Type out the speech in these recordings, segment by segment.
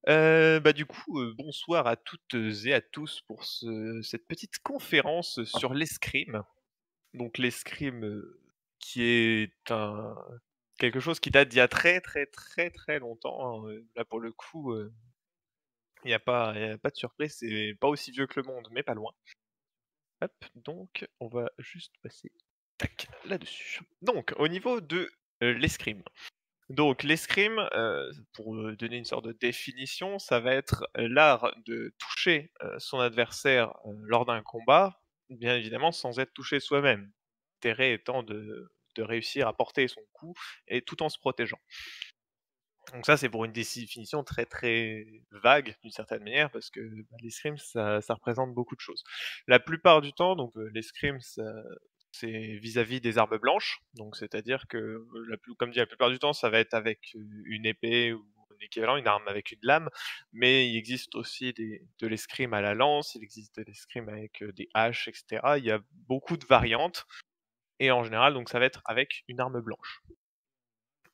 Du coup, bonsoir à toutes et à tous pour cette petite conférence sur l'escrime. Donc l'escrime, qui est un quelque chose qui date d'il y a très, très, très, très longtemps, hein, là pour le coup, il y a pas de surprise, c'est pas aussi vieux que le monde, mais pas loin. Hop, donc on va juste passer tac, là-dessus. Donc au niveau de, l'escrime. Donc l'escrime, pour, donner une sorte de définition, ça va être, l'art de toucher, son adversaire, lors d'un combat, bien évidemment sans être touché soi-même. L'intérêt étant de réussir à porter son coup et tout en se protégeant. Donc ça, c'est pour une définition très, très vague d'une certaine manière parce que, l'escrime ça représente beaucoup de choses. La plupart du temps donc, l'escrime c'est vis-à-vis des armes blanches, donc c'est-à-dire que, comme dit la plupart du temps, ça va être avec, une épée ou un équivalent, une arme avec une lame, mais il existe aussi de l'escrime à la lance, il existe de l'escrime avec, des haches et cetera. Il y a beaucoup de variantes et en général donc ça va être avec une arme blanche.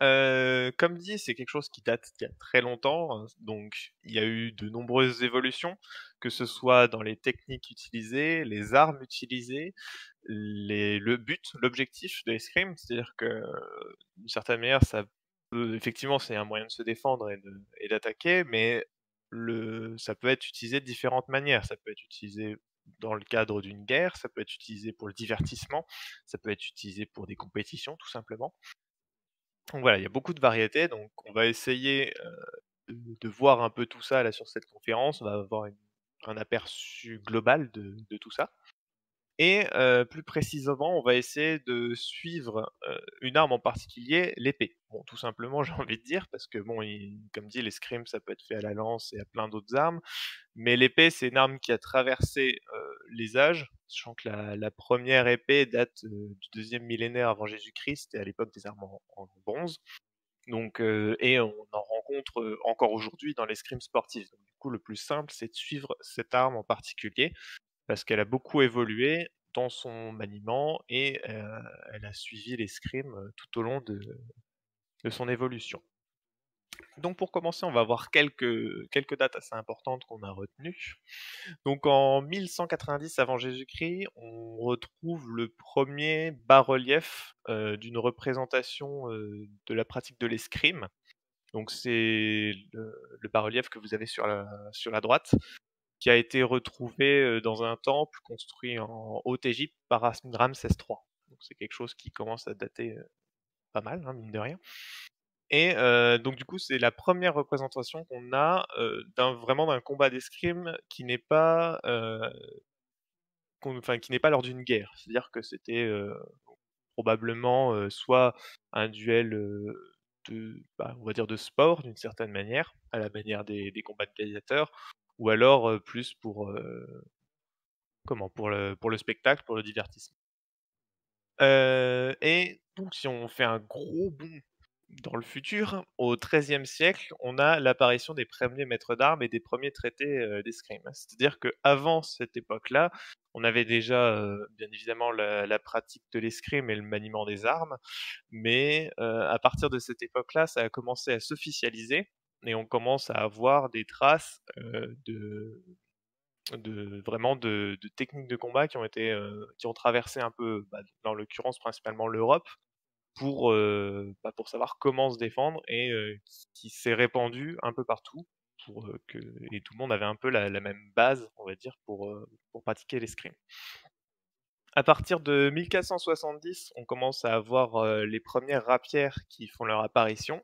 Comme dit, c'est quelque chose qui date d'il y a très longtemps, donc il y a eu de nombreuses évolutions, que ce soit dans les techniques utilisées, les armes utilisées, l'objectif de l'escrime. C'est-à-dire que, d'une certaine manière, ça peut effectivement, c'est un moyen de se défendre et d'attaquer, mais ça peut être utilisé de différentes manières. Ça peut être utilisé dans le cadre d'une guerre, ça peut être utilisé pour le divertissement, ça peut être utilisé pour des compétitions, tout simplement. Donc voilà, il y a beaucoup de variétés, donc on va essayer, de voir un peu tout ça là sur cette conférence. On va avoir un aperçu global de tout ça et plus précisément, on va essayer de suivre, une arme en particulier, l'épée. Bon, tout simplement, j'ai envie de dire, parce que bon, comme dit, l'escrime, ça peut être fait à la lance et à plein d'autres armes, mais l'épée, c'est une arme qui a traversé, les âges, sachant que la 1re épée date, du 2e millénaire avant Jésus-Christ, c'était à l'époque des armes en bronze. Donc et on en rencontre, encore aujourd'hui dans l'escrime sportif. Donc du coup, le plus simple, c'est de suivre cette arme en particulier, parce qu'elle a beaucoup évolué dans son maniement et elle a suivi l'escrime, tout au long de son évolution. Donc pour commencer, on va voir quelques dates assez importantes qu'on a retenues. Donc en 1190 avant Jésus-Christ, on retrouve le premier bas-relief, d'une représentation, de la pratique de l'escrime. Donc c'est le bas-relief que vous avez sur la droite, qui a été retrouvé, dans un temple construit en Haute-Égypte par Ramsès III. Donc c'est quelque chose qui commence à dater, pas mal, hein, mine de rien. Et donc du coup, c'est la première représentation qu'on a, d'un combat d'escrime qui n'est pas, qui n'est pas lors d'une guerre. C'est-à-dire que c'était, probablement, soit un duel, on va dire de sport d'une certaine manière, à la manière des combats de gladiateurs, ou alors, plus pour le spectacle, pour le divertissement. Et donc si on fait un gros bond dans le futur, au XIIIe siècle, on a l'apparition des premiers maîtres d'armes et des premiers traités, d'escrime. C'est-à-dire qu'avant cette époque-là, on avait déjà, bien évidemment la pratique de l'escrime et le maniement des armes, mais à partir de cette époque-là, ça a commencé à s'officialiser et on commence à avoir des traces, de techniques de combat qui ont traversé un peu, dans l'occurrence principalement l'Europe pour savoir comment se défendre et qui s'est répandu un peu partout que et tout le monde avait un peu la même base, on va dire, pour pratiquer l'escrime. À partir de 1470, on commence à avoir, les premières rapières qui font leur apparition.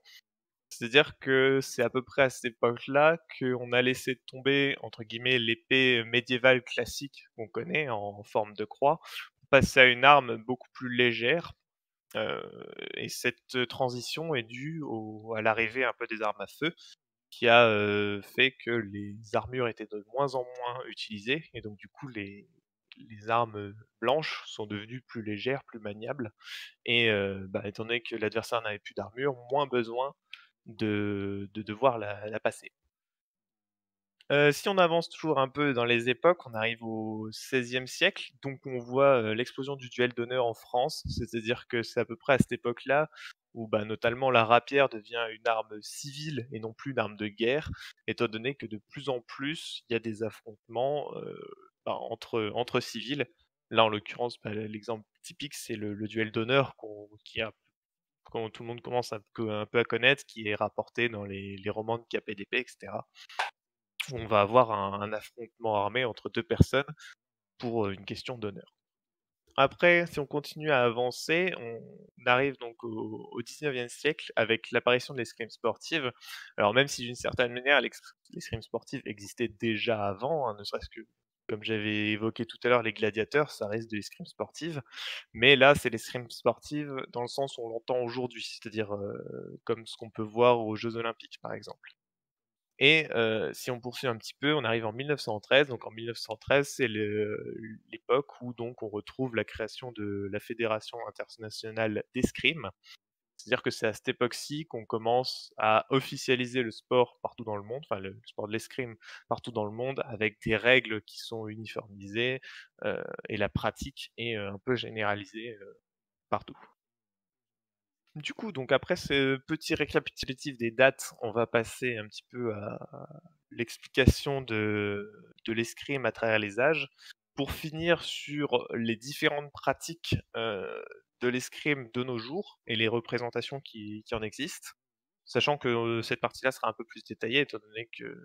C'est-à-dire que c'est à peu près à cette époque-là qu'on a laissé tomber, entre guillemets, «l'épée médiévale classique» qu'on connaît en forme de croix, pour passer à une arme beaucoup plus légère. Heu et cette transition est due à l'arrivée un peu des armes à feu qui a, fait que les armures étaient de moins en moins utilisées et donc du coup les armes, blanches sont devenues plus légères, plus maniables et étant donné que l'adversaire n'avait plus d'armure, moins besoin de devoir la passer. Si on avance toujours un peu dans les époques, on arrive au XVIe siècle, donc on voit, l'explosion du duel d'honneur en France. C'est-à-dire que c'est à peu près à cette époque-là où, bah, notamment la rapière devient une arme civile et non plus une arme de guerre, étant donné que de plus en plus, il y a des affrontements, bah, entre civils. Là, en l'occurrence, bah, l'exemple typique, c'est le duel d'honneur quand tout le monde commence un peu à connaître, qui est rapporté dans les romans de KPDP, etc. Où on va avoir un affrontement armé entre 2 personnes pour, une question d'honneur. Après, si on continue à avancer, on arrive donc au 19e siècle avec l'apparition de l'escrime sportive. Alors même si d'une certaine manière l'escrime sportive existait déjà avant, hein, ne serait-ce que, comme j'avais évoqué tout à l'heure, les gladiateurs, ça reste de l'escrime sportive. Mais là, c'est l'escrime sportive dans le sens où on l'entend aujourd'hui, c'est-à-dire, comme ce qu'on peut voir aux Jeux olympiques, par exemple. Et si on poursuit un petit peu, on arrive en 1913. Donc en 1913, c'est l'époque où donc on retrouve la création de la Fédération internationale d'escrime. C'est-à-dire que c'est à cette époque-ci qu'on commence à officialiser le sport partout dans le monde, enfin le sport de l'escrime partout dans le monde, avec des règles qui sont uniformisées, et la pratique est, un peu généralisée, partout. Du coup, donc après ce petit récapitulatif des dates, on va passer un petit peu à l'explication de l'escrime à travers les âges, pour finir sur les différentes pratiques, de l'escrime de nos jours et les représentations qui en existent. Sachant que, cette partie-là sera un peu plus détaillée étant donné que,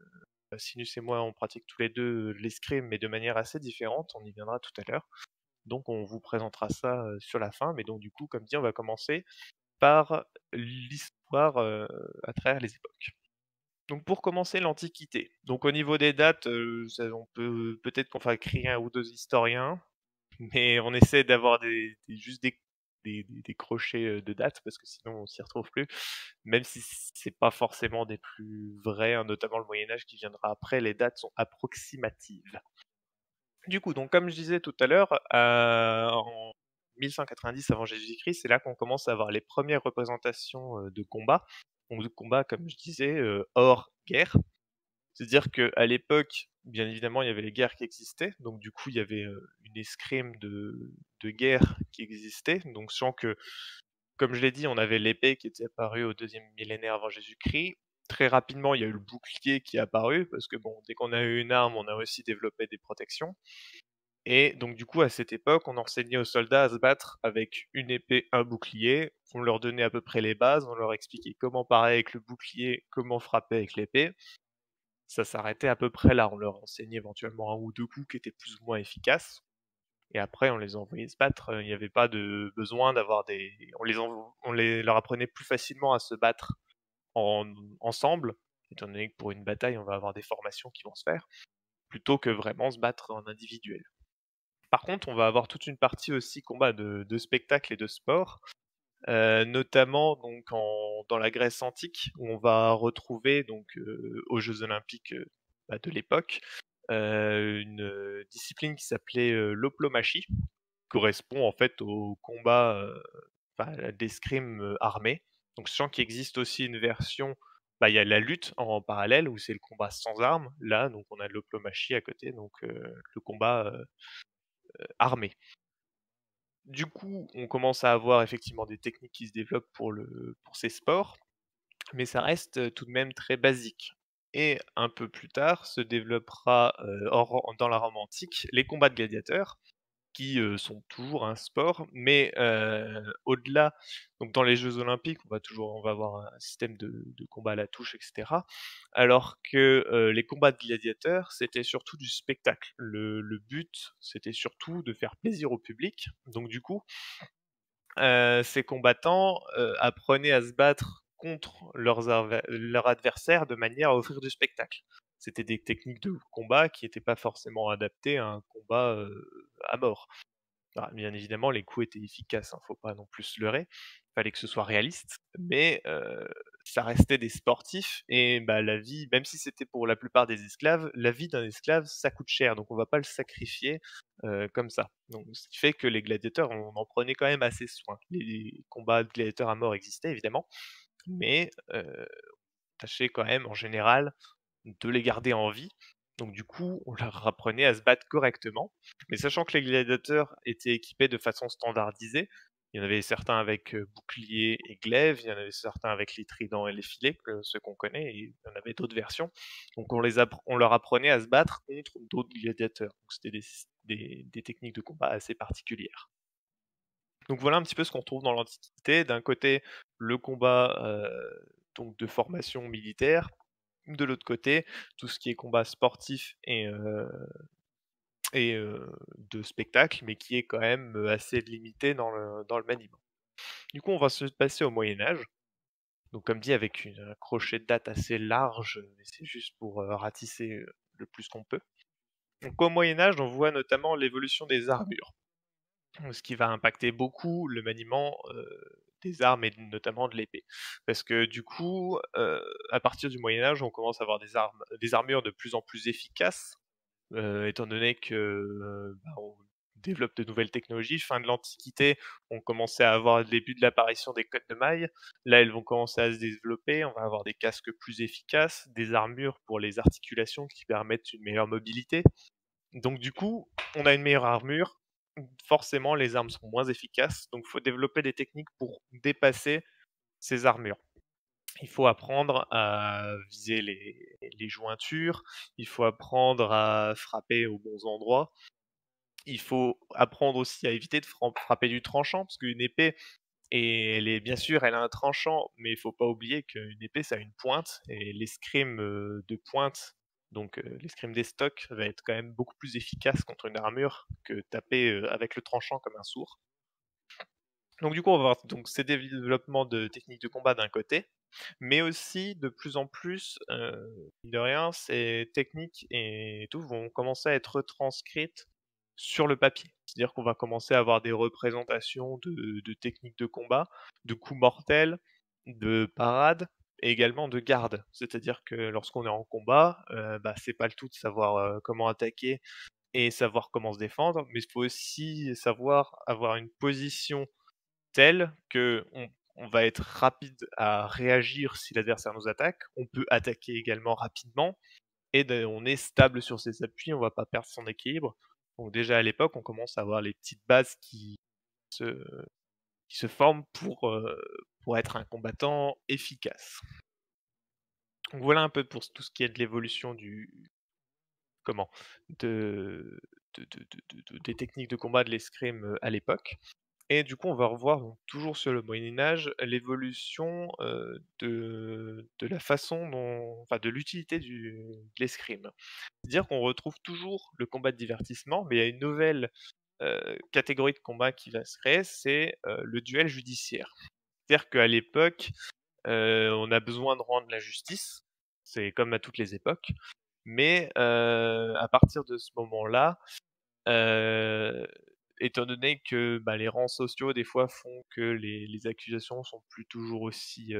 Sinus et moi, on pratique tous les 2 l'escrime, mais de manière assez différente, on y viendra tout à l'heure. Donc on vous présentera ça, sur la fin, mais donc du coup, comme dit, on va commencer par l'histoire, à travers les époques. Donc pour commencer, l'Antiquité. Donc au niveau des dates, ça on peut-être qu'on va crier un ou 2 historiens, mais on essaie d'avoir juste des crochets, de dates parce que sinon on s'y retrouve plus. Même si c'est pas forcément des plus vrais, hein, notamment le Moyen Âge qui viendra après, les dates sont approximatives. Du coup, donc comme je disais tout à l'heure, en 1190 avant Jésus-Christ, c'est là qu'on commence à avoir les premières représentations, de combats. Donc de combats, comme je disais, hors guerre. C'est-à-dire qu'à l'époque, bien évidemment, il y avait les guerres qui existaient, donc du coup, il y avait, une escrime de guerre qui existait. Donc sachant que, comme je l'ai dit, on avait l'épée qui était apparue au 2e millénaire avant Jésus-Christ. Très rapidement, il y a eu le bouclier qui est apparu parce que bon, dès qu'on a eu une arme, on a aussi développé des protections. Et donc du coup, à cette époque, on enseignait aux soldats à se battre avec une épée, un bouclier. On leur donnait à peu près les bases, on leur expliquait comment parer avec le bouclier, comment frapper avec l'épée. Ça s'arrêtait à peu près là. On leur enseignait éventuellement un ou 2 coups qui étaient plus ou moins efficaces. Et après, on les envoyait se battre. Il n'y avait pas de besoin d'avoir des. Leur apprenait plus facilement à se battre ensemble, étant donné que pour une bataille, on va avoir des formations qui vont se faire, plutôt que vraiment se battre en individuel. Par contre, on va avoir toute une partie aussi combat de spectacle et de sport, notamment donc dans la Grèce antique, où on va retrouver donc, aux Jeux olympiques, bah, de l'époque, une, discipline qui s'appelait, l'oplomachie, qui correspond en fait au combat, enfin à l'escrime, armé. Donc sachant qu'il existe aussi une version, bah, il y a la lutte en parallèle où c'est le combat sans armes. Là, donc on a l'oplomachie à côté, donc le combat, armé. Du coup, on commence à avoir effectivement des techniques qui se développent pour ces sports, mais ça reste, tout de même très basique. Et un peu plus tard se développera, dans la Rome antique, les combats de gladiateurs qui, sont toujours un sport, mais au-delà, donc dans les Jeux olympiques, on va avoir un système de combat à la touche et cetera. Alors que, les combats de gladiateurs, c'était surtout du spectacle. Le but, c'était surtout de faire plaisir au public. Donc du coup, ces combattants, apprenaient à se battre contre leurs adversaires de manière à offrir du spectacle. C'était des techniques de combat qui étaient pas forcément adaptées à un combat, à mort. Alors, bien évidemment, les coups étaient efficaces, hein, faut pas non plus se leurrer. Fallait que ce soit réaliste, mais ça restait des sportifs et bah, la vie, même si c'était pour la plupart des esclaves, la vie d'un esclave, ça coûte cher, donc on va pas le sacrifier, comme ça. Donc ce qui fait que les gladiateurs, on en prenait quand même assez soin. Les combats de gladiateurs à mort existaient évidemment, mais tâchait quand même en général de les garder en vie. Donc du coup, on leur apprenait à se battre correctement. Mais sachant que les gladiateurs étaient équipés de façon standardisée, Il y en avait certains avec, bouclier et glaive, il y en avait certains avec les tridents et les filets, ceux qu'on connaît, et il y en avait d'autres versions. Donc on leur apprenait à se battre contre d'autres gladiateurs. Donc c'était des techniques de combat assez particulières. Donc voilà un petit peu ce qu'on trouve dans l'Antiquité. D'un côté, le combat, donc de formation militaire, de l'autre côté, tout ce qui est combat sportif et de spectacle, mais qui est quand même, assez limité dans le maniement. Du coup, on va se passer au Moyen Âge, donc comme dit avec un crochet de date assez large, mais c'est juste pour, ratisser, le plus qu'on peut. Donc au Moyen Âge, on voit notamment l'évolution des armures, ce qui va impacter beaucoup le maniement, des armes et notamment de l'épée. Parce que du coup, à partir du Moyen Âge, on commence à avoir des armures de plus en plus efficaces, étant donné que, bah, on développe de nouvelles technologies. Fin de l'Antiquité, on commençait à avoir le début de l'apparition des cottes de mailles. Là, elles vont commencer à se développer. On va avoir des casques plus efficaces, des armures pour les articulations qui permettent une meilleure mobilité. Donc du coup, on a une meilleure armure. Forcément, les armes sont moins efficaces. Donc il faut développer des techniques pour dépasser ces armures. Il faut apprendre à viser les jointures, il faut apprendre à frapper aux bons endroits. Il faut apprendre aussi à éviter de frapper du tranchant, parce qu'une épée, et elle est bien sûr, elle a un tranchant, mais il faut pas oublier qu'une épée, ça a une pointe, et l'escrime de pointe, donc l'escrime des stocks, va être quand même beaucoup plus efficace contre une armure que taper avec le tranchant comme un sourd. Donc du coup, on va voir donc ces développements de techniques de combat d'un côté, mais aussi de plus en plus, mine de rien, ces techniques et tout vont commencer à être retranscrites sur le papier. C'est-à-dire qu'on va commencer à avoir des représentations de techniques de combat, de coups mortels, de parades et également de gardes. C'est-à-dire que lorsqu'on est en combat, bah, c'est pas le tout de savoir, comment attaquer et savoir comment se défendre, mais il faut aussi savoir avoir une position telle qu'on va être rapide à réagir si l'adversaire nous attaque. On peut attaquer également rapidement et on est stable sur ses appuis, on va pas perdre son équilibre. Donc déjà à l'époque, on commence à avoir les petites bases se, qui se forment pour être un combattant efficace. Donc voilà un peu pour tout ce qui est de l'évolution comment, de, des techniques de combat de l'escrime à l'époque. Et du coup, on va revoir donc toujours sur le Moyen Âge, l'évolution, de la façon dont enfin de l'utilité de l'escrime. C'est-à-dire qu'on retrouve toujours le combat de divertissement, mais il y a une nouvelle, catégorie de combat qui va se créer, c'est, le duel judiciaire. C'est-à-dire qu'à l'époque, on a besoin de rendre la justice, c'est comme à toutes les époques, mais, à partir de ce moment-là, Heu, étant donné que, bah, les rangs sociaux des fois font que les accusations sont plus toujours aussi,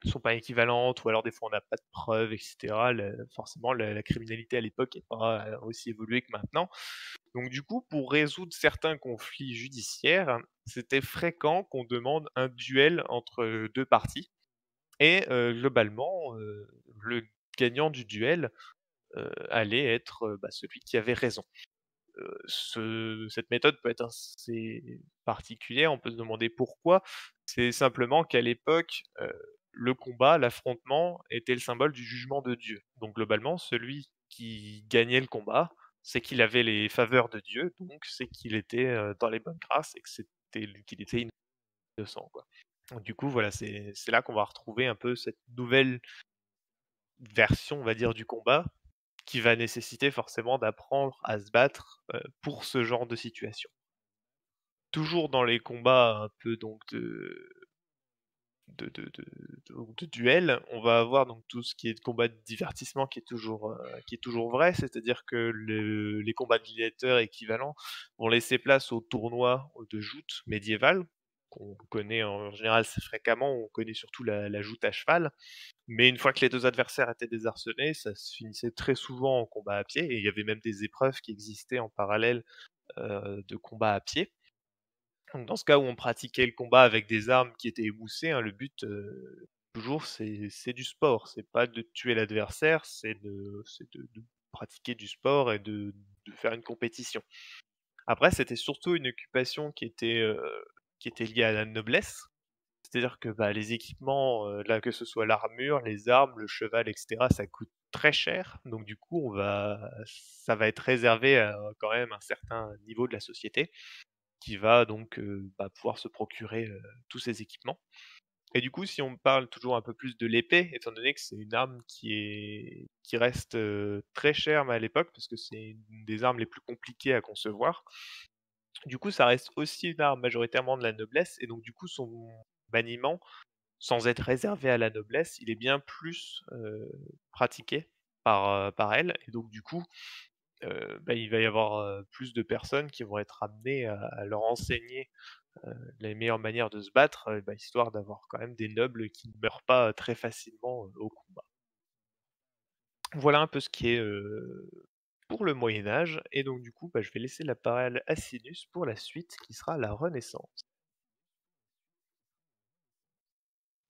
sont pas équivalentes ou alors des fois on n'a pas de preuves et cetera. Forcément la criminalité à l'époque est pas, aussi évoluée que maintenant. Donc du coup, pour résoudre certains conflits judiciaires, c'était fréquent qu'on demande un duel entre, 2 parties et globalement, le gagnant du duel, allait être, bah, celui qui avait raison. Cette méthode peut être assez particulière, on peut se demander pourquoi. C'est simplement qu'à l'époque, le combat, l'affrontement était le symbole du jugement de Dieu. Donc globalement, celui qui gagnait le combat, c'est qu'il avait les faveurs de Dieu, donc c'est qu'il était, dans les bonnes grâces et que qu'il était innocent, quoi. Donc du coup, voilà, c'est là qu'on va retrouver un peu cette nouvelle version, on va dire, du combat, qui va nécessiter forcément d'apprendre à se battre, pour ce genre de situation. Toujours dans les combats un peu donc de duel, on va avoir donc tout ce qui est de combat de divertissement qui est toujours vrai, c'est-à-dire que les combats de gladiateurs équivalents vont laisser place aux tournois de joutes médiévales, qu'on connaît en général assez fréquemment, on connaît surtout la joute à cheval. Mais une fois que les 2 adversaires étaient désarçonnés, ça se finissait très souvent en combat à pied et il y avait même des épreuves qui existaient en parallèle, de combat à pied. Donc dans ce cas où on pratiquait le combat avec des armes qui étaient émoussées, hein, le but, toujours c'est du sport. C'est pas de tuer l'adversaire, c'est de pratiquer du sport et de faire une compétition. Après, c'était surtout une occupation qui était, qui étaient liées à la noblesse. C'est-à-dire que, bah, les équipements, là, que ce soit l'armure, les armes, le cheval et cetera, ça coûte très cher. Donc du coup, ça va être réservé à quand même un certain niveau de la société qui va donc, bah, pouvoir se procurer, tous ces équipements. Et du coup, si on parle toujours un peu plus de l'épée, étant donné que c'est une arme qui reste, très chère, mais à l'époque, parce que c'est une des armes les plus compliquées à concevoir. Du coup, ça reste aussi une arme majoritairement de la noblesse et donc du coup, son maniement, sans être réservé à la noblesse, il est bien plus, pratiqué par elle et donc du coup, bah, il va y avoir, plus de personnes qui vont être amenées à leur enseigner, les meilleures manières de se battre, bah, histoire d'avoir quand même des nobles qui ne meurent pas, très facilement, au combat. Voilà un peu ce qui est, pour le Moyen Âge et donc du coup, bah, je vais laisser la parole à Sinus pour la suite qui sera la Renaissance.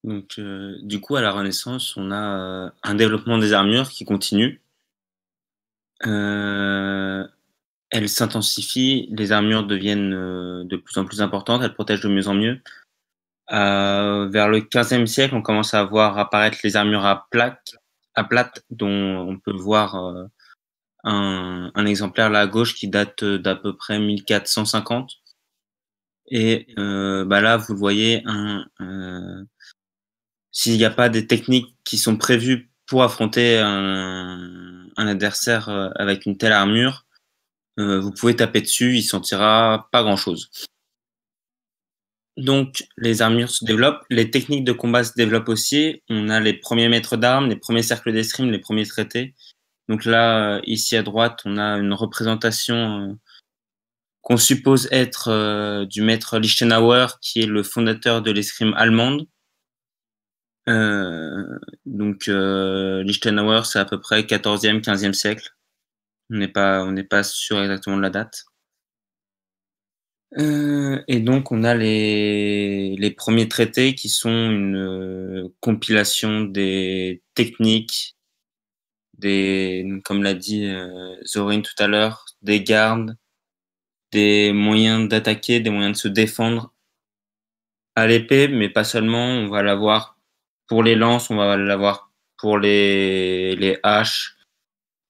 Donc, du coup, à la Renaissance, on a un développement des armures qui continue. Elles s'intensifient, les armures deviennent de plus en plus importantes, elles protègent de mieux en mieux. Vers le XVe siècle, on commence à voir apparaître les armures à plate, dont on peut voir un exemplaire là à gauche qui date d'à peu près 1450. Et bah là, vous le voyez, s'il n'y a pas des techniques qui sont prévues pour affronter un adversaire avec une telle armure, vous pouvez taper dessus, il sentira pas grand-chose. Donc, les armures se développent, les techniques de combat se développent aussi. On a les premiers maîtres d'armes, les premiers cercles d'escrime, les premiers traités. Donc là, ici à droite, on a une représentation qu'on suppose être du maître Lichtenauer, qui est le fondateur de l'escrime allemande. Donc Lichtenauer, c'est à peu près 14e, 15e siècle. On n'est pas sûr exactement de la date. Et donc on a les premiers traités qui sont une compilation des techniques, comme l'a dit Zorin tout à l'heure, des gardes, des moyens d'attaquer, des moyens de se défendre à l'épée, mais pas seulement. On va l'avoir pour les lances, on va l'avoir pour les haches,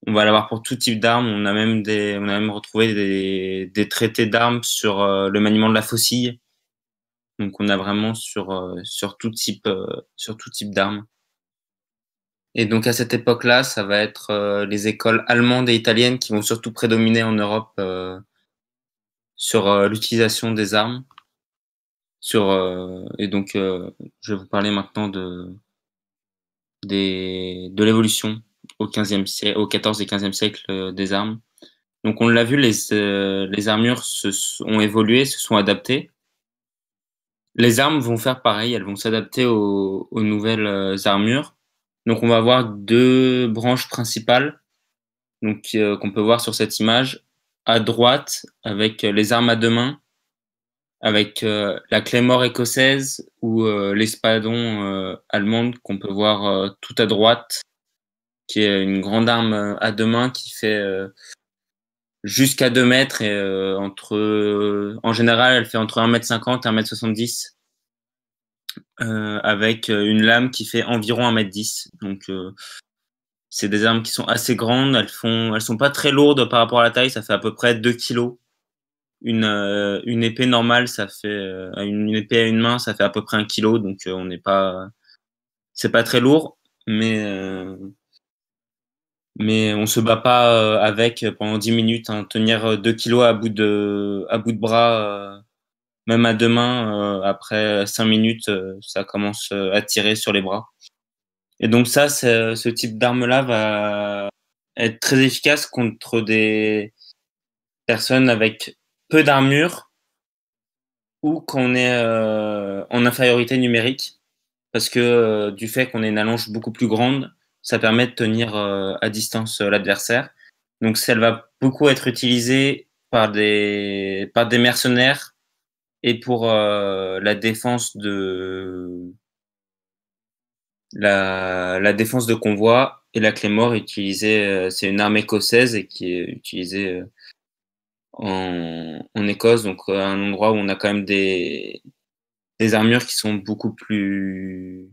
on va l'avoir pour tout type d'armes. On a même retrouvé des traités d'armes sur le maniement de la faucille. Donc on a vraiment sur tout type d'armes. Et donc à cette époque-là, ça va être les écoles allemandes et italiennes qui vont surtout prédominer en Europe sur l'utilisation des armes. Et donc je vais vous parler maintenant de l'évolution au 15e siècle, au 14 et 15e siècle des armes. Donc on l'a vu, les armures ont évolué, se sont adaptées. Les armes vont faire pareil, elles vont s'adapter aux nouvelles armures. Donc on va avoir deux branches principales, donc qu'on peut voir sur cette image. À droite, avec les armes à deux mains, avec la claymore écossaise ou l'espadon allemande qu'on peut voir tout à droite, qui est une grande arme à deux mains qui fait jusqu'à 2 mètres et en général, elle fait entre 1,50 m et 1,70 m. Avec une lame qui fait environ 1,10 m. Donc, c'est des armes qui sont assez grandes. Elles sont pas très lourdes par rapport à la taille. Ça fait à peu près 2 kilos. Une épée normale, une épée à une main, ça fait à peu près 1 kilo. Donc, c'est pas très lourd. Mais on se bat pas avec pendant 10 minutes. Hein. Tenir 2 kilos à bout de bras, même à deux mains, après 5 minutes, ça commence à tirer sur les bras. Et donc ça, ce type d'arme-là va être très efficace contre des personnes avec peu d'armure ou quand on est en infériorité numérique, parce que du fait qu'on ait une allonge beaucoup plus grande, ça permet de tenir à distance l'adversaire. Donc elle va beaucoup être utilisée par des mercenaires et pour la défense de convoi. Et la claymore utilisée, c'est une arme écossaise et qui est utilisée en Écosse, donc un endroit où on a quand même des armures qui sont beaucoup plus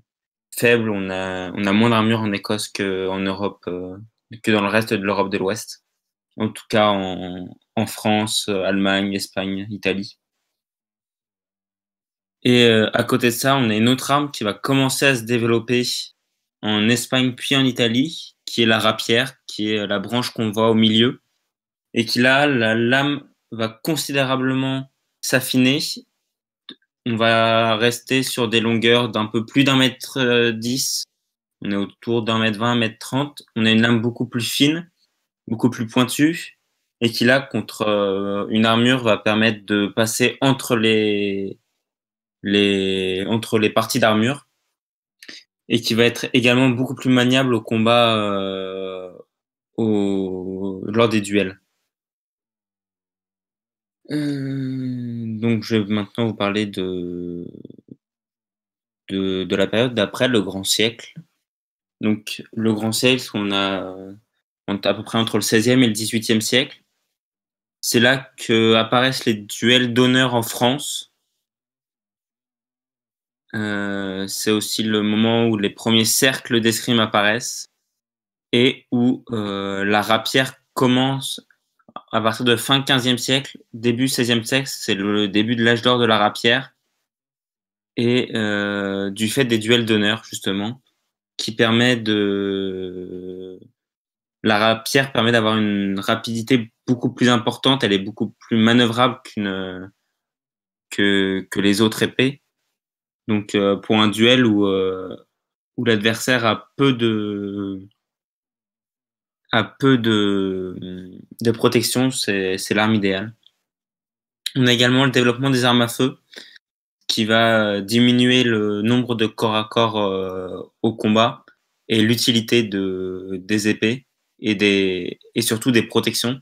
faibles. On a moins d'armures en Écosse qu'en Europe, que dans le reste de l'Europe de l'Ouest. En tout cas en France, Allemagne, Espagne, Italie. Et à côté de ça, on a une autre arme qui va commencer à se développer en Espagne puis en Italie, qui est la rapière, qui est la branche qu'on voit au milieu, et qui là, la lame va considérablement s'affiner. On va rester sur des longueurs d'un peu plus d'1,10 m. On est autour d'1,20 m, 1,30 m. On a une lame beaucoup plus fine, beaucoup plus pointue, et qui là, contre une armure, va permettre de passer entre entre les parties d'armure, et qui va être également beaucoup plus maniable au combat lors des duels. Donc je vais maintenant vous parler de la période d'après le Grand Siècle. Donc le Grand Siècle, on est à peu près entre le XVIe et le XVIIIe siècle. C'est là que apparaissent les duels d'honneur en France. C'est aussi le moment où les premiers cercles d'escrime apparaissent et où la rapière commence à partir de fin XVe siècle, début XVIe siècle. C'est le début de l'âge d'or de la rapière et du fait des duels d'honneur, justement, qui permet de... La rapière permet d'avoir une rapidité beaucoup plus importante, elle est beaucoup plus manœuvrable que les autres épées. Donc pour un duel où l'adversaire a peu de protection, c'est l'arme idéale. On a également le développement des armes à feu qui va diminuer le nombre de corps à corps au combat et l'utilité des épées et surtout des protections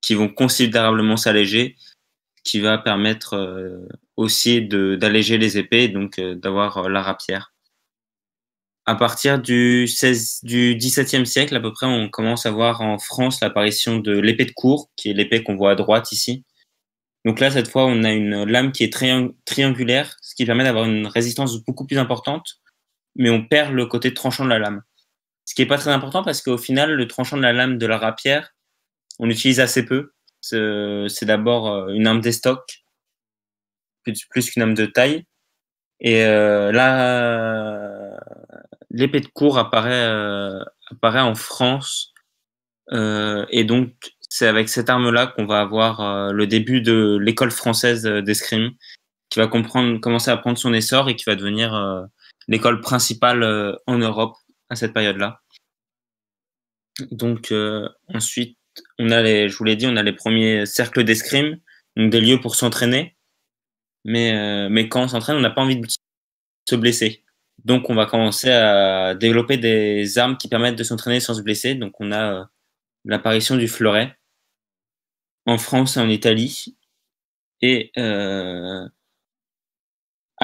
qui vont considérablement s'alléger, qui va permettre aussi d'alléger les épées et donc d'avoir la rapière. À partir du XVIIe siècle, à peu près, on commence à voir en France l'apparition de l'épée de cour, qui est l'épée qu'on voit à droite ici. Donc là, cette fois, on a une lame qui est triangulaire, ce qui permet d'avoir une résistance beaucoup plus importante, mais on perd le côté tranchant de la lame. Ce qui n'est pas très important parce qu'au final, le tranchant de la lame de la rapière, on l'utilise assez peu. C'est d'abord une arme d'estoc, plus qu'une arme de taille. Et là, l'épée de cour apparaît en France. Et donc, c'est avec cette arme-là qu'on va avoir le début de l'école française d'escrime, qui va commencer à prendre son essor et qui va devenir l'école principale en Europe à cette période-là. Donc, ensuite, je vous l'ai dit, on a les premiers cercles d'escrime, donc des lieux pour s'entraîner. Mais quand on s'entraîne, on n'a pas envie de se blesser. Donc, on va commencer à développer des armes qui permettent de s'entraîner sans se blesser. Donc, on a l'apparition du fleuret en France et en Italie. Et à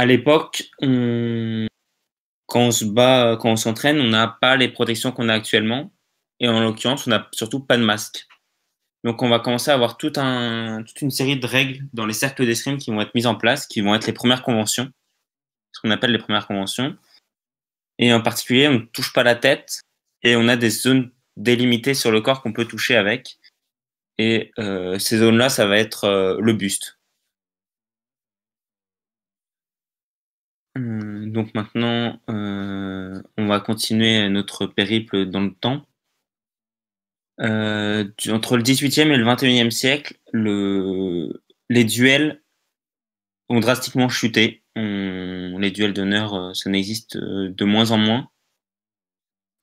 l'époque, quand on se bat, quand on s'entraîne, on n'a pas les protections qu'on a actuellement. Et en l'occurrence, on n'a surtout pas de masque. Donc, on va commencer à avoir toute une série de règles dans les cercles d'escrime qui vont être mises en place, qui vont être les premières conventions, ce qu'on appelle les premières conventions. Et en particulier, on ne touche pas la tête et on a des zones délimitées sur le corps qu'on peut toucher avec. Et ces zones-là, ça va être le buste. Donc maintenant, on va continuer notre périple dans le temps. Entre le 18e et le 21e siècle, les duels ont drastiquement chuté. Les duels d'honneur, ça n'existe de moins en moins.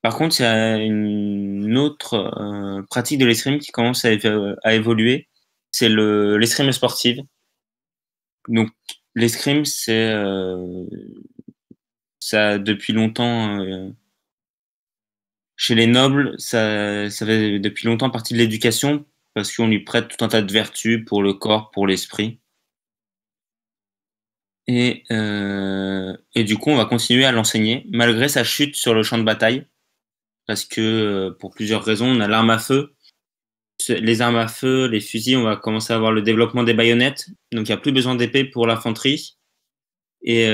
Par contre, il y a une autre pratique de l'escrime qui commence à évoluer. C'est l'escrime sportive. Donc, l'escrime, ça depuis longtemps, chez les nobles, ça fait depuis longtemps partie de l'éducation parce qu'on lui prête tout un tas de vertus pour le corps, pour l'esprit. Et du coup, on va continuer à l'enseigner malgré sa chute sur le champ de bataille parce que pour plusieurs raisons, on a l'arme à feu les armes à feu, les fusils, on va commencer à avoir le développement des baïonnettes. Donc, il n'y a plus besoin d'épée pour l'infanterie. Et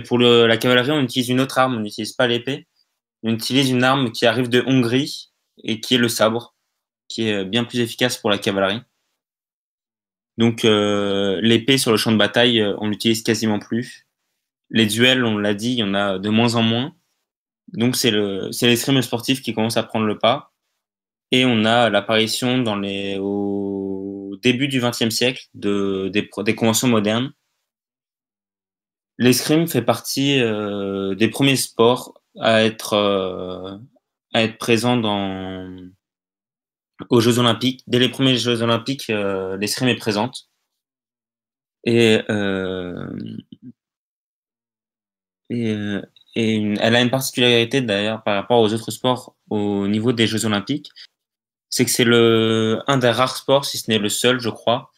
pour la cavalerie, on utilise une autre arme. On n'utilise pas l'épée. On utilise une arme qui arrive de Hongrie et qui est le sabre, qui est bien plus efficace pour la cavalerie. Donc, l'épée sur le champ de bataille, on l'utilise quasiment plus. Les duels, on l'a dit, il y en a de moins en moins. Donc, c'est l'escrime sportif qui commence à prendre le pas. Et on a l'apparition au début du XXe siècle des conventions modernes. L'escrime fait partie des premiers sports à être présent aux Jeux Olympiques. Dès les premiers Jeux Olympiques, l'escrime est présente. Et, euh, et, euh, elle a une particularité d'ailleurs par rapport aux autres sports au niveau des Jeux Olympiques, c'est que c'est un des rares sports, si ce n'est le seul, je crois,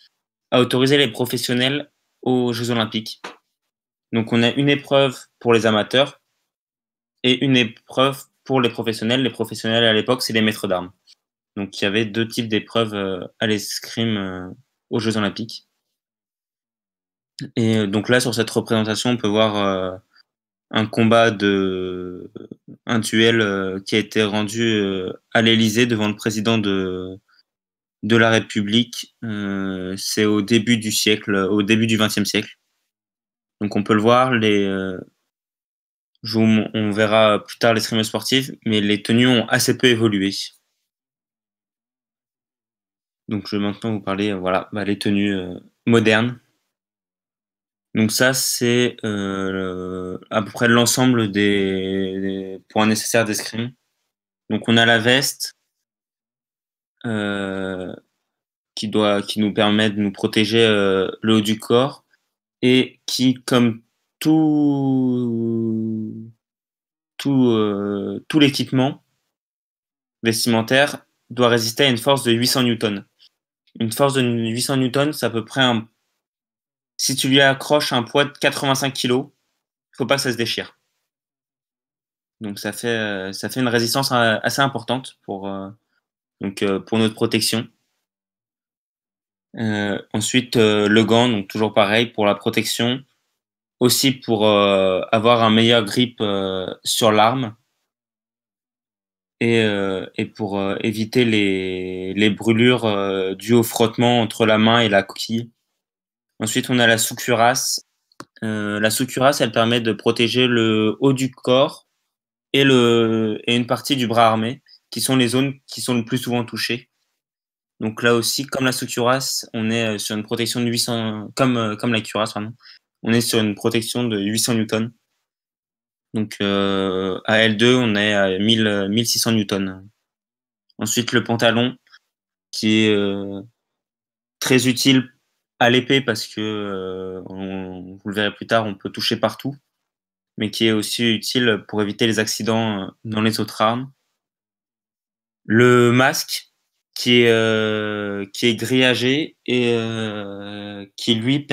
à autoriser les professionnels aux Jeux Olympiques. Donc on a une épreuve pour les amateurs et une épreuve pour les professionnels. Les professionnels à l'époque, c'est les maîtres d'armes. Donc il y avait deux types d'épreuves à l'escrime aux Jeux Olympiques. Et donc là, sur cette représentation, on peut voir un duel qui a été rendu à l'Élysée devant le président de la République. C'est au début du siècle, au début du XXe siècle. Donc on peut le voir, on verra plus tard l'escrime sportive, mais les tenues ont assez peu évolué. Donc je vais maintenant vous parler, voilà, les tenues modernes. Donc ça, c'est à peu près l'ensemble des points nécessaires d'escrime. Donc on a la veste euh, qui nous permet de nous protéger le haut du corps et qui, comme tout tout l'équipement vestimentaire, doit résister à une force de 800 newtons. Une force de 800 newtons, c'est à peu près si tu lui accroches un poids de 85 kilos, il faut pas que ça se déchire. Donc ça fait une résistance assez importante pour notre protection. Ensuite, le gant, donc toujours pareil pour la protection, aussi pour avoir un meilleur grip sur l'arme et pour éviter les brûlures dues au frottement entre la main et la coquille. Ensuite, on a la sous-cuirasse. La sous-cuirasse, elle permet de protéger le haut du corps et une partie du bras armé, qui sont les zones qui sont le plus souvent touchées. Donc là aussi, comme la sous-cuirasse, on est sur une protection de 800, comme la cuirasse, pardon. On est sur une protection de 800 newtons. Donc à L2, on est à 1600 newtons. Ensuite, le pantalon, qui est très utile à l'épée parce que, vous le verrez plus tard, on peut toucher partout, mais qui est aussi utile pour éviter les accidents dans les autres armes. Le masque, qui est grillagé et qui lui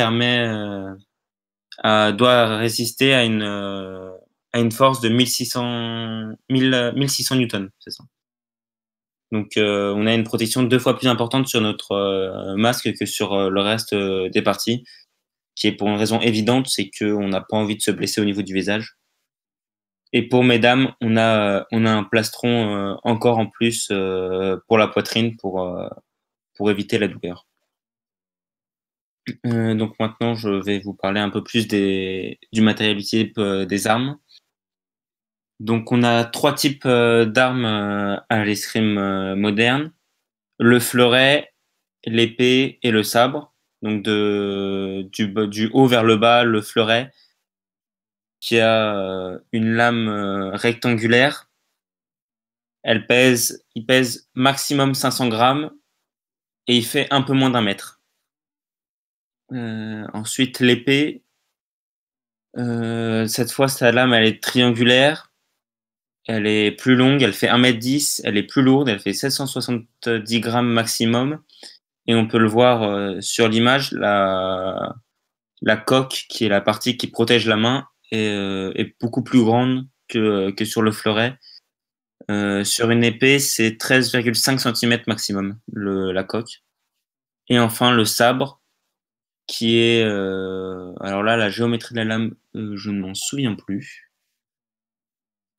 doit résister à une force de 1600 newtons, c'est ça. Donc on a une protection 2 fois plus importante sur notre masque que sur le reste des parties, qui est pour une raison évidente, c'est qu'on n'a pas envie de se blesser au niveau du visage. Et pour mesdames, on a un plastron encore en plus pour la poitrine pour éviter la douleur. Donc maintenant, je vais vous parler un peu plus du matériel type des armes. Donc on a 3 types d'armes à l'escrime moderne. Le fleuret, l'épée et le sabre. Donc du haut vers le bas, le fleuret, qui a une lame rectangulaire. Il pèse maximum 500 grammes et il fait un peu moins d'1 mètre. Ensuite, l'épée, cette fois, sa lame, elle est triangulaire. Elle est plus longue, elle fait 1,10 m, elle est plus lourde, elle fait 770 grammes maximum. Et on peut le voir sur l'image, la coque, qui est la partie qui protège la main, est beaucoup plus grande que sur le fleuret. Sur une épée, c'est 13,5 cm maximum, la coque. Et enfin, le sabre, qui est... alors là, la géométrie de la lame, je ne m'en souviens plus.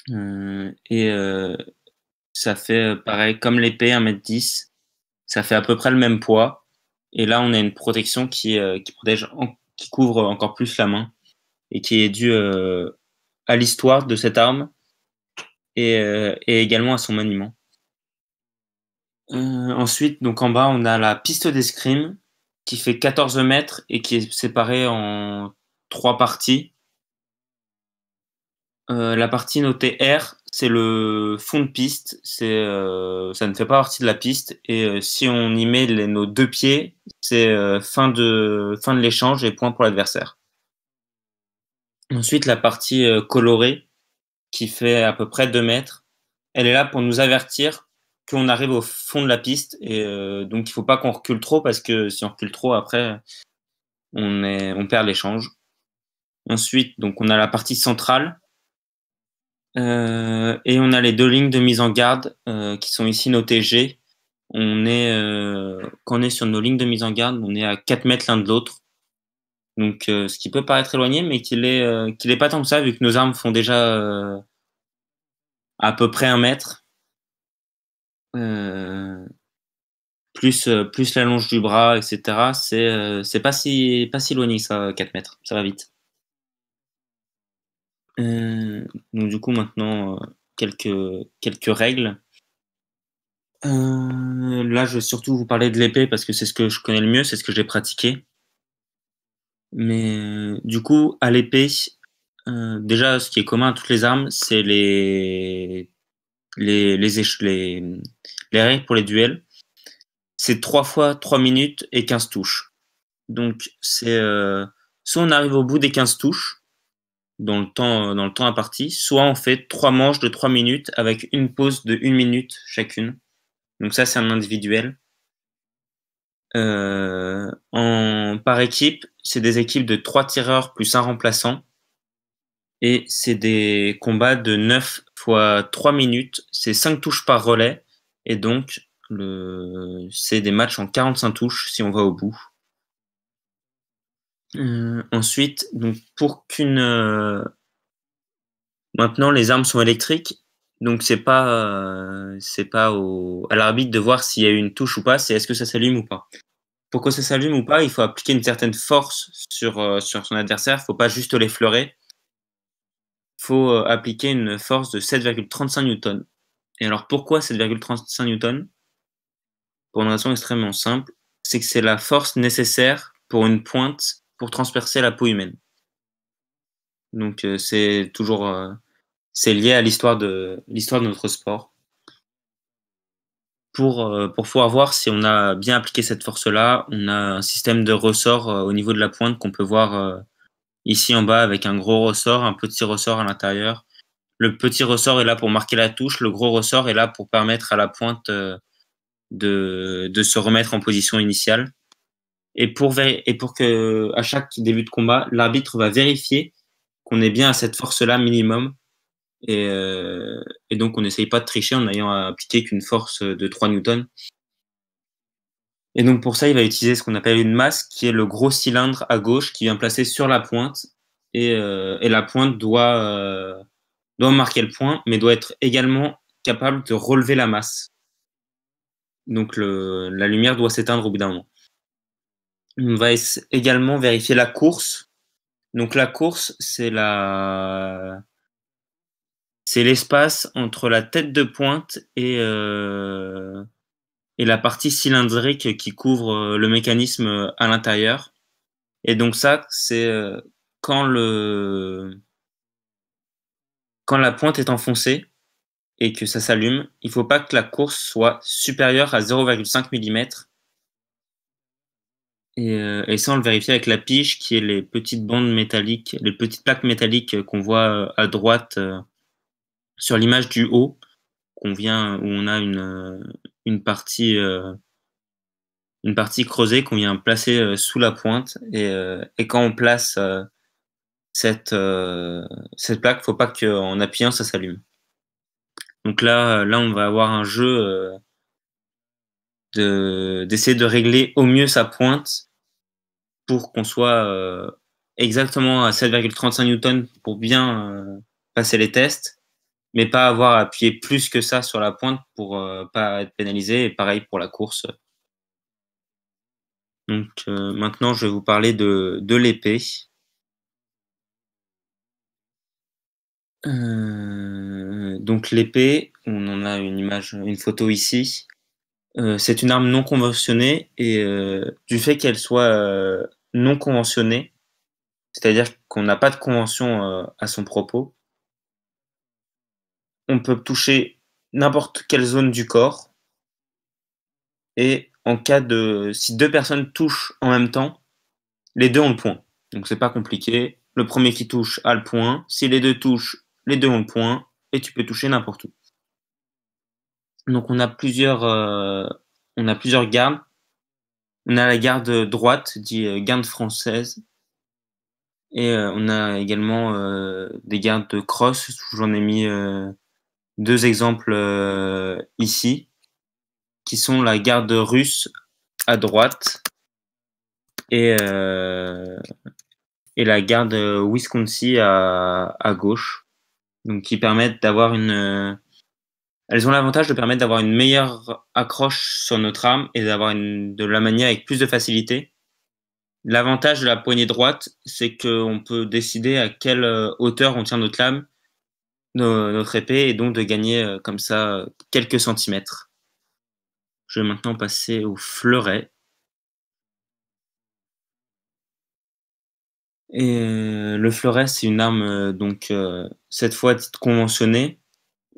Et ça fait pareil, comme l'épée, 1,10 m. Ça fait à peu près le même poids. Et là, on a une protection qui protège, qui couvre encore plus la main et qui est due à l'histoire de cette arme et également à son maniement. Ensuite, donc en bas, on a la piste d'escrime qui fait 14 mètres et qui est séparée en 3 parties. La partie notée R, c'est le fond de piste. Ça ne fait pas partie de la piste. Et si on y met nos 2 pieds, c'est fin de l'échange et point pour l'adversaire. Ensuite, la partie colorée, qui fait à peu près 2 mètres, elle est là pour nous avertir qu'on arrive au fond de la piste. Et donc, il ne faut pas qu'on recule trop, parce que si on recule trop, après, on perd l'échange. Ensuite, donc, on a la partie centrale. Et on a les 2 lignes de mise en garde qui sont ici notées G. Quand on est sur nos lignes de mise en garde, on est à 4 mètres l'un de l'autre. Donc, ce qui peut paraître éloigné, mais qu'il est pas tant que ça, vu que nos armes font déjà à peu près 1 mètre. Plus la longe du bras, etc. C'est pas si éloigné que ça, 4 mètres. Ça va vite. Donc, du coup, maintenant, quelques règles. Là, je vais surtout vous parler de l'épée parce que c'est ce que je connais le mieux, c'est ce que j'ai pratiqué. Mais du coup, à l'épée, déjà, ce qui est commun à toutes les armes, c'est les règles pour les duels. C'est 3 fois 3 minutes et 15 touches. Donc, c'est soit on arrive au bout des 15 touches dans le temps imparti, soit on fait 3 manches de 3 minutes avec une pause de 1 minute chacune. Donc ça, c'est un individuel. Par équipe, c'est des équipes de 3 tireurs plus un remplaçant. Et c'est des combats de 9 fois 3 minutes. C'est 5 touches par relais. Et donc, c'est des matchs en 45 touches si on va au bout. Ensuite, donc maintenant, les armes sont électriques. Donc, c'est pas à l'arbitre de voir s'il y a eu une touche ou pas, c'est est-ce que ça s'allume ou pas. Pour que ça s'allume ou pas, il faut appliquer une certaine force sur son adversaire. Il ne faut pas juste l'effleurer. Il faut appliquer une force de 7,35 newtons. Et alors, pourquoi 7,35 newtons? Pour une raison extrêmement simple, c'est que c'est la force nécessaire pour une pointe pour transpercer la peau humaine. Donc, c'est lié à l'histoire de notre sport. Pour pouvoir voir si on a bien appliqué cette force-là, on a un système de ressort au niveau de la pointe qu'on peut voir ici en bas avec un gros ressort, un petit ressort à l'intérieur. Le petit ressort est là pour marquer la touche, le gros ressort est là pour permettre à la pointe de se remettre en position initiale. Et pour que à chaque début de combat, l'arbitre va vérifier qu'on est bien à cette force-là minimum. Et donc, on n'essaye pas de tricher en n'ayant appliqué qu'une force de 3 newtons. Et donc, pour ça, il va utiliser ce qu'on appelle une masse, qui est le gros cylindre à gauche qui vient placer sur la pointe. Et la pointe doit marquer le point, mais doit être également capable de relever la masse. Donc, la lumière doit s'éteindre au bout d'un moment. On va également vérifier la course. Donc, la course, c'est l'espace entre la tête de pointe et la partie cylindrique qui couvre le mécanisme à l'intérieur. Et donc ça, c'est quand la pointe est enfoncée et que ça s'allume, il ne faut pas que la course soit supérieure à 0,5 mm. Et ça, on le vérifie avec la pige, qui est les petites bandes métalliques, les petites plaques métalliques qu'on voit à droite sur l'image du haut, où on a une partie creusée qu'on vient placer sous la pointe. Et quand on place cette plaque, faut pas qu'en appuyant, ça s'allume. Donc là, on va avoir un jeu d'essayer de régler au mieux sa pointe pour qu'on soit exactement à 7,35 newtons pour bien passer les tests, mais pas avoir à appuyer plus que ça sur la pointe pour pas être pénalisé. Et pareil pour la course. Donc maintenant, je vais vous parler de l'épée. Donc l'épée, on en a une image, une photo ici. C'est une arme non conventionnée et du fait qu'elle soit non conventionnée, c'est-à-dire qu'on n'a pas de convention à son propos, on peut toucher n'importe quelle zone du corps et en cas de si deux personnes touchent en même temps, les deux ont le point. Donc c'est pas compliqué. Le premier qui touche a le point. Si les deux touchent, les deux ont le point et tu peux toucher n'importe où. Donc on a plusieurs gardes. On a la garde droite, dit garde française, et on a également des gardes de crosse. J'en ai mis deux exemples ici, qui sont la garde russe à droite et, euh, et la garde Wisconsin à gauche. Donc qui permettent d'avoir elles ont l'avantage de permettre d'avoir une meilleure accroche sur notre arme et de la manier avec plus de facilité. L'avantage de la poignée droite, c'est qu'on peut décider à quelle hauteur on tient notre lame, notre épée, et donc de gagner comme ça quelques centimètres. Je vais maintenant passer au fleuret. Et le fleuret, c'est une arme donc cette fois dite conventionnée.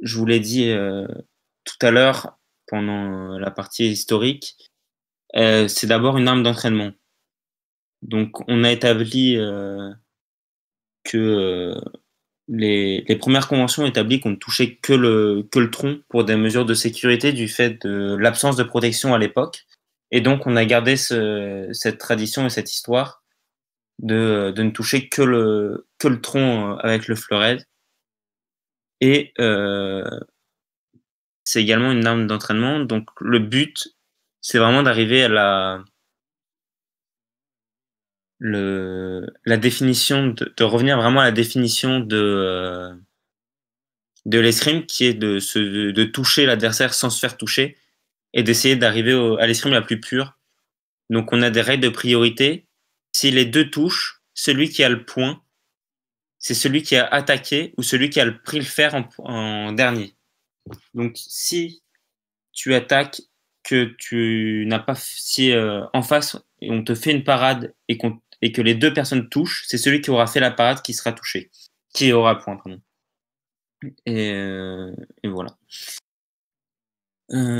Je vous l'ai dit tout à l'heure pendant la partie historique. C'est d'abord une arme d'entraînement. Donc on a établi que les premières conventions établies qu'on ne touchait que le tronc pour des mesures de sécurité du fait de l'absence de protection à l'époque. Et donc on a gardé cette tradition et cette histoire de ne toucher que le tronc avec le fleuret. Et c'est également une arme d'entraînement. Donc le but, c'est vraiment d'arriver à la définition, de revenir vraiment à la définition de l'escrime, qui est de toucher l'adversaire sans se faire toucher et d'essayer d'arriver à l'escrime la plus pure. Donc on a des règles de priorité. Si les deux touchent, celui qui a le point, c'est celui qui a attaqué ou celui qui a pris le fer en dernier. Donc si tu attaques, que tu n'as pas, si en face on te fait une parade et que les deux personnes touchent, c'est celui qui aura fait la parade qui sera touché, qui aura le point, pardon. Et voilà.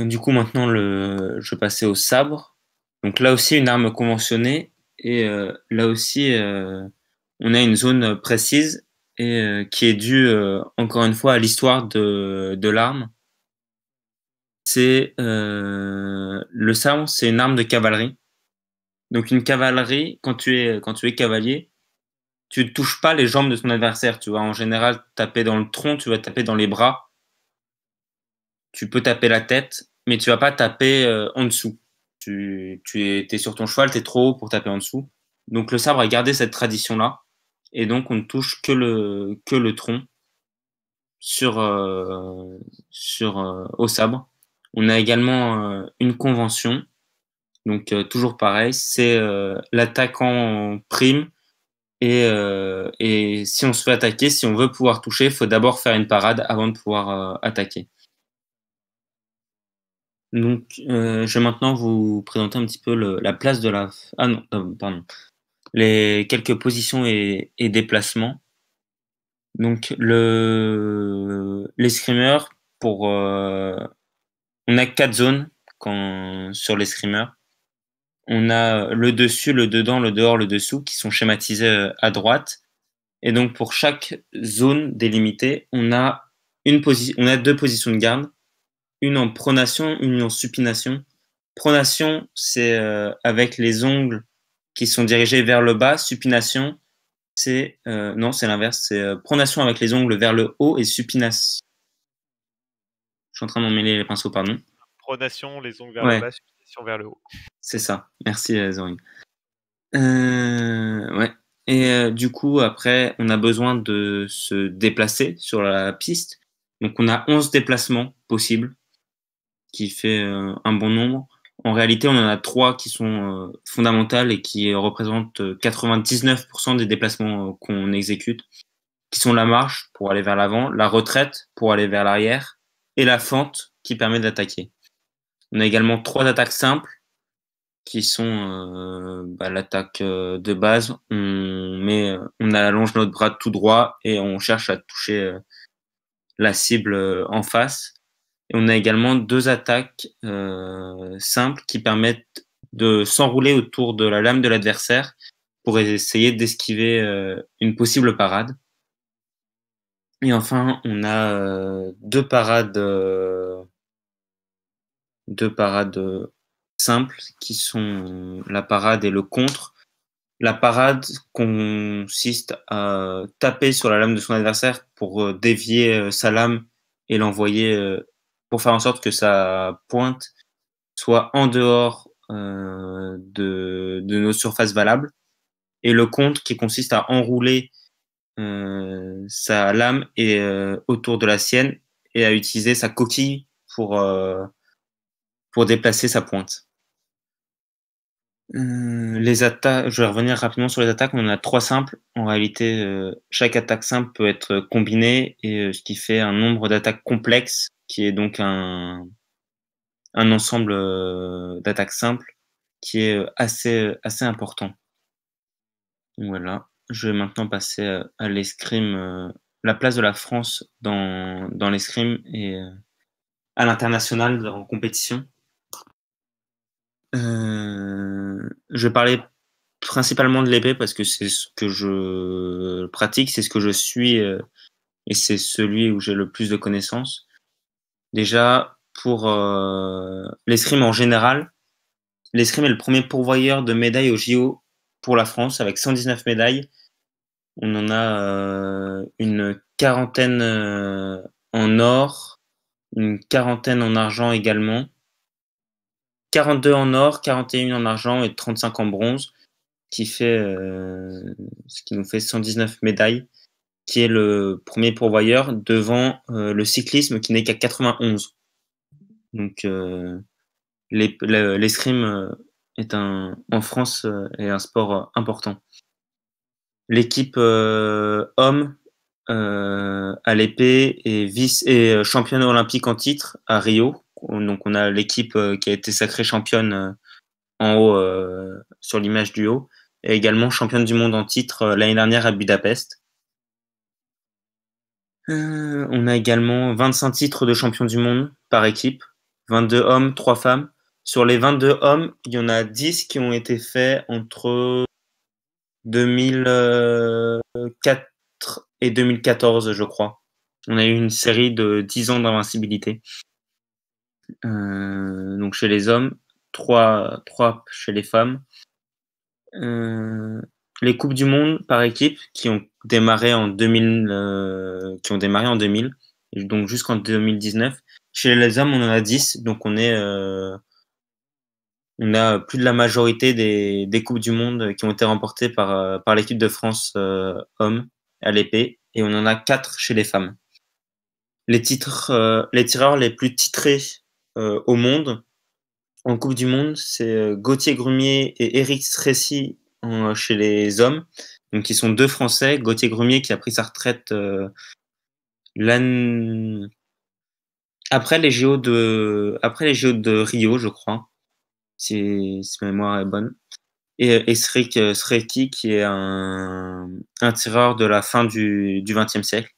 Du coup, maintenant, je vais passer au sabre. Donc là aussi, une arme conventionnée. Et là aussi, on a une zone précise et qui est due, encore une fois, à l'histoire de l'arme. Le sabre, c'est une arme de cavalerie. Donc une cavalerie, quand tu es cavalier, tu ne touches pas les jambes de ton adversaire. Tu vas en général taper dans le tronc, tu vas taper dans les bras. Tu peux taper la tête, mais tu vas pas taper en dessous. T'es sur ton cheval, tu es trop haut pour taper en dessous. Donc le sabre a gardé cette tradition-là, et donc on ne touche que le tronc au sabre. On a également une convention, donc toujours pareil, c'est l'attaquant prime, et si on se fait attaquer, si on veut pouvoir toucher, il faut d'abord faire une parade avant de pouvoir attaquer. Donc, je vais maintenant vous présenter un petit peu la place de la... Ah non, pardon. Les quelques positions et déplacements. Donc, l'escrimeur, on a 4 zones sur l'escrimeur. On a le dessus, le dedans, le dehors, le dessous, qui sont schématisés à droite. Et donc, pour chaque zone délimitée, on a deux positions de garde. Une en pronation, une en supination. Pronation, c'est avec les ongles qui sont dirigés vers le bas. Supination, non, c'est l'inverse. C'est pronation avec les ongles vers le haut et supination. Je suis en train de m'emmêler les pinceaux, pardon. Pronation, les ongles vers le Ouais, bas, supination vers le haut. c'est ça. Merci, Zorin. Ouais. Et du coup, après, on a besoin de se déplacer sur la piste. Donc, on a 11 déplacements possibles, qui fait un bon nombre. En réalité, on en a 3 qui sont fondamentales et qui représentent 99% des déplacements qu'on exécute, qui sont la marche pour aller vers l'avant, la retraite pour aller vers l'arrière et la fente qui permet d'attaquer. On a également 3 attaques simples qui sont l'attaque de base. On allonge notre bras tout droit et on cherche à toucher la cible en face. Et on a également 2 attaques simples qui permettent de s'enrouler autour de la lame de l'adversaire pour essayer d'esquiver une possible parade. Et enfin, on a deux parades simples qui sont la parade et le contre. La parade consiste à taper sur la lame de son adversaire pour dévier sa lame et l'envoyer pour faire en sorte que sa pointe soit en dehors de nos surfaces valables. Et le contre qui consiste à enrouler sa lame et autour de la sienne et à utiliser sa coquille pour déplacer sa pointe. Les attaques, je vais revenir rapidement sur les attaques. On en a 3 simples. En réalité, chaque attaque simple peut être combinée et ce qui fait un nombre d'attaques complexes qui est donc un ensemble d'attaques simples qui est assez important. Voilà. Je vais maintenant passer à l'escrime, la place de la France dans l'escrime et à l'international en compétition. Je vais parler principalement de l'épée parce que c'est ce que je pratique, c'est ce que je suis et c'est celui où j'ai le plus de connaissances. Déjà, pour l'escrime en général, l'escrime est le premier pourvoyeur de médailles au JO pour la France avec 119 médailles. On en a une quarantaine en or, une quarantaine en argent également, 42 en or, 41 en argent et 35 en bronze, qui fait ce qui nous fait 119 médailles, qui est le premier pourvoyeur devant le cyclisme qui n'est qu'à 91. Donc l'escrime est en France est un sport important. L'équipe homme à l'épée et championne olympique en titre à Rio. Donc on a l'équipe qui a été sacrée championne en haut sur l'image du haut et également championne du monde en titre l'année dernière à Budapest. On a également 25 titres de champion du monde par équipe, 22 hommes, 3 femmes. Sur les 22 hommes, il y en a 10 qui ont été faits entre 2004 et 2014, je crois. On a eu une série de 10 ans d'invincibilité. Donc chez les hommes, 3 chez les femmes. Les coupes du monde par équipe qui ont démarré en 2000, et donc jusqu'en 2019. Chez les hommes, on en a 10, donc on a plus de la majorité des coupes du monde qui ont été remportées par l'équipe de France hommes à l'épée, et on en a 4 chez les femmes. Les tireurs les plus titrés au monde en Coupe du Monde, c'est Gauthier Grumier et Éric Srécy chez les hommes. Donc, ils sont 2 Français. Gauthier Grumier qui a pris sa retraite après les JO de Rio, je crois, si ma mémoire est bonne. Et Sreiki qui est un tireur de la fin du XXe siècle.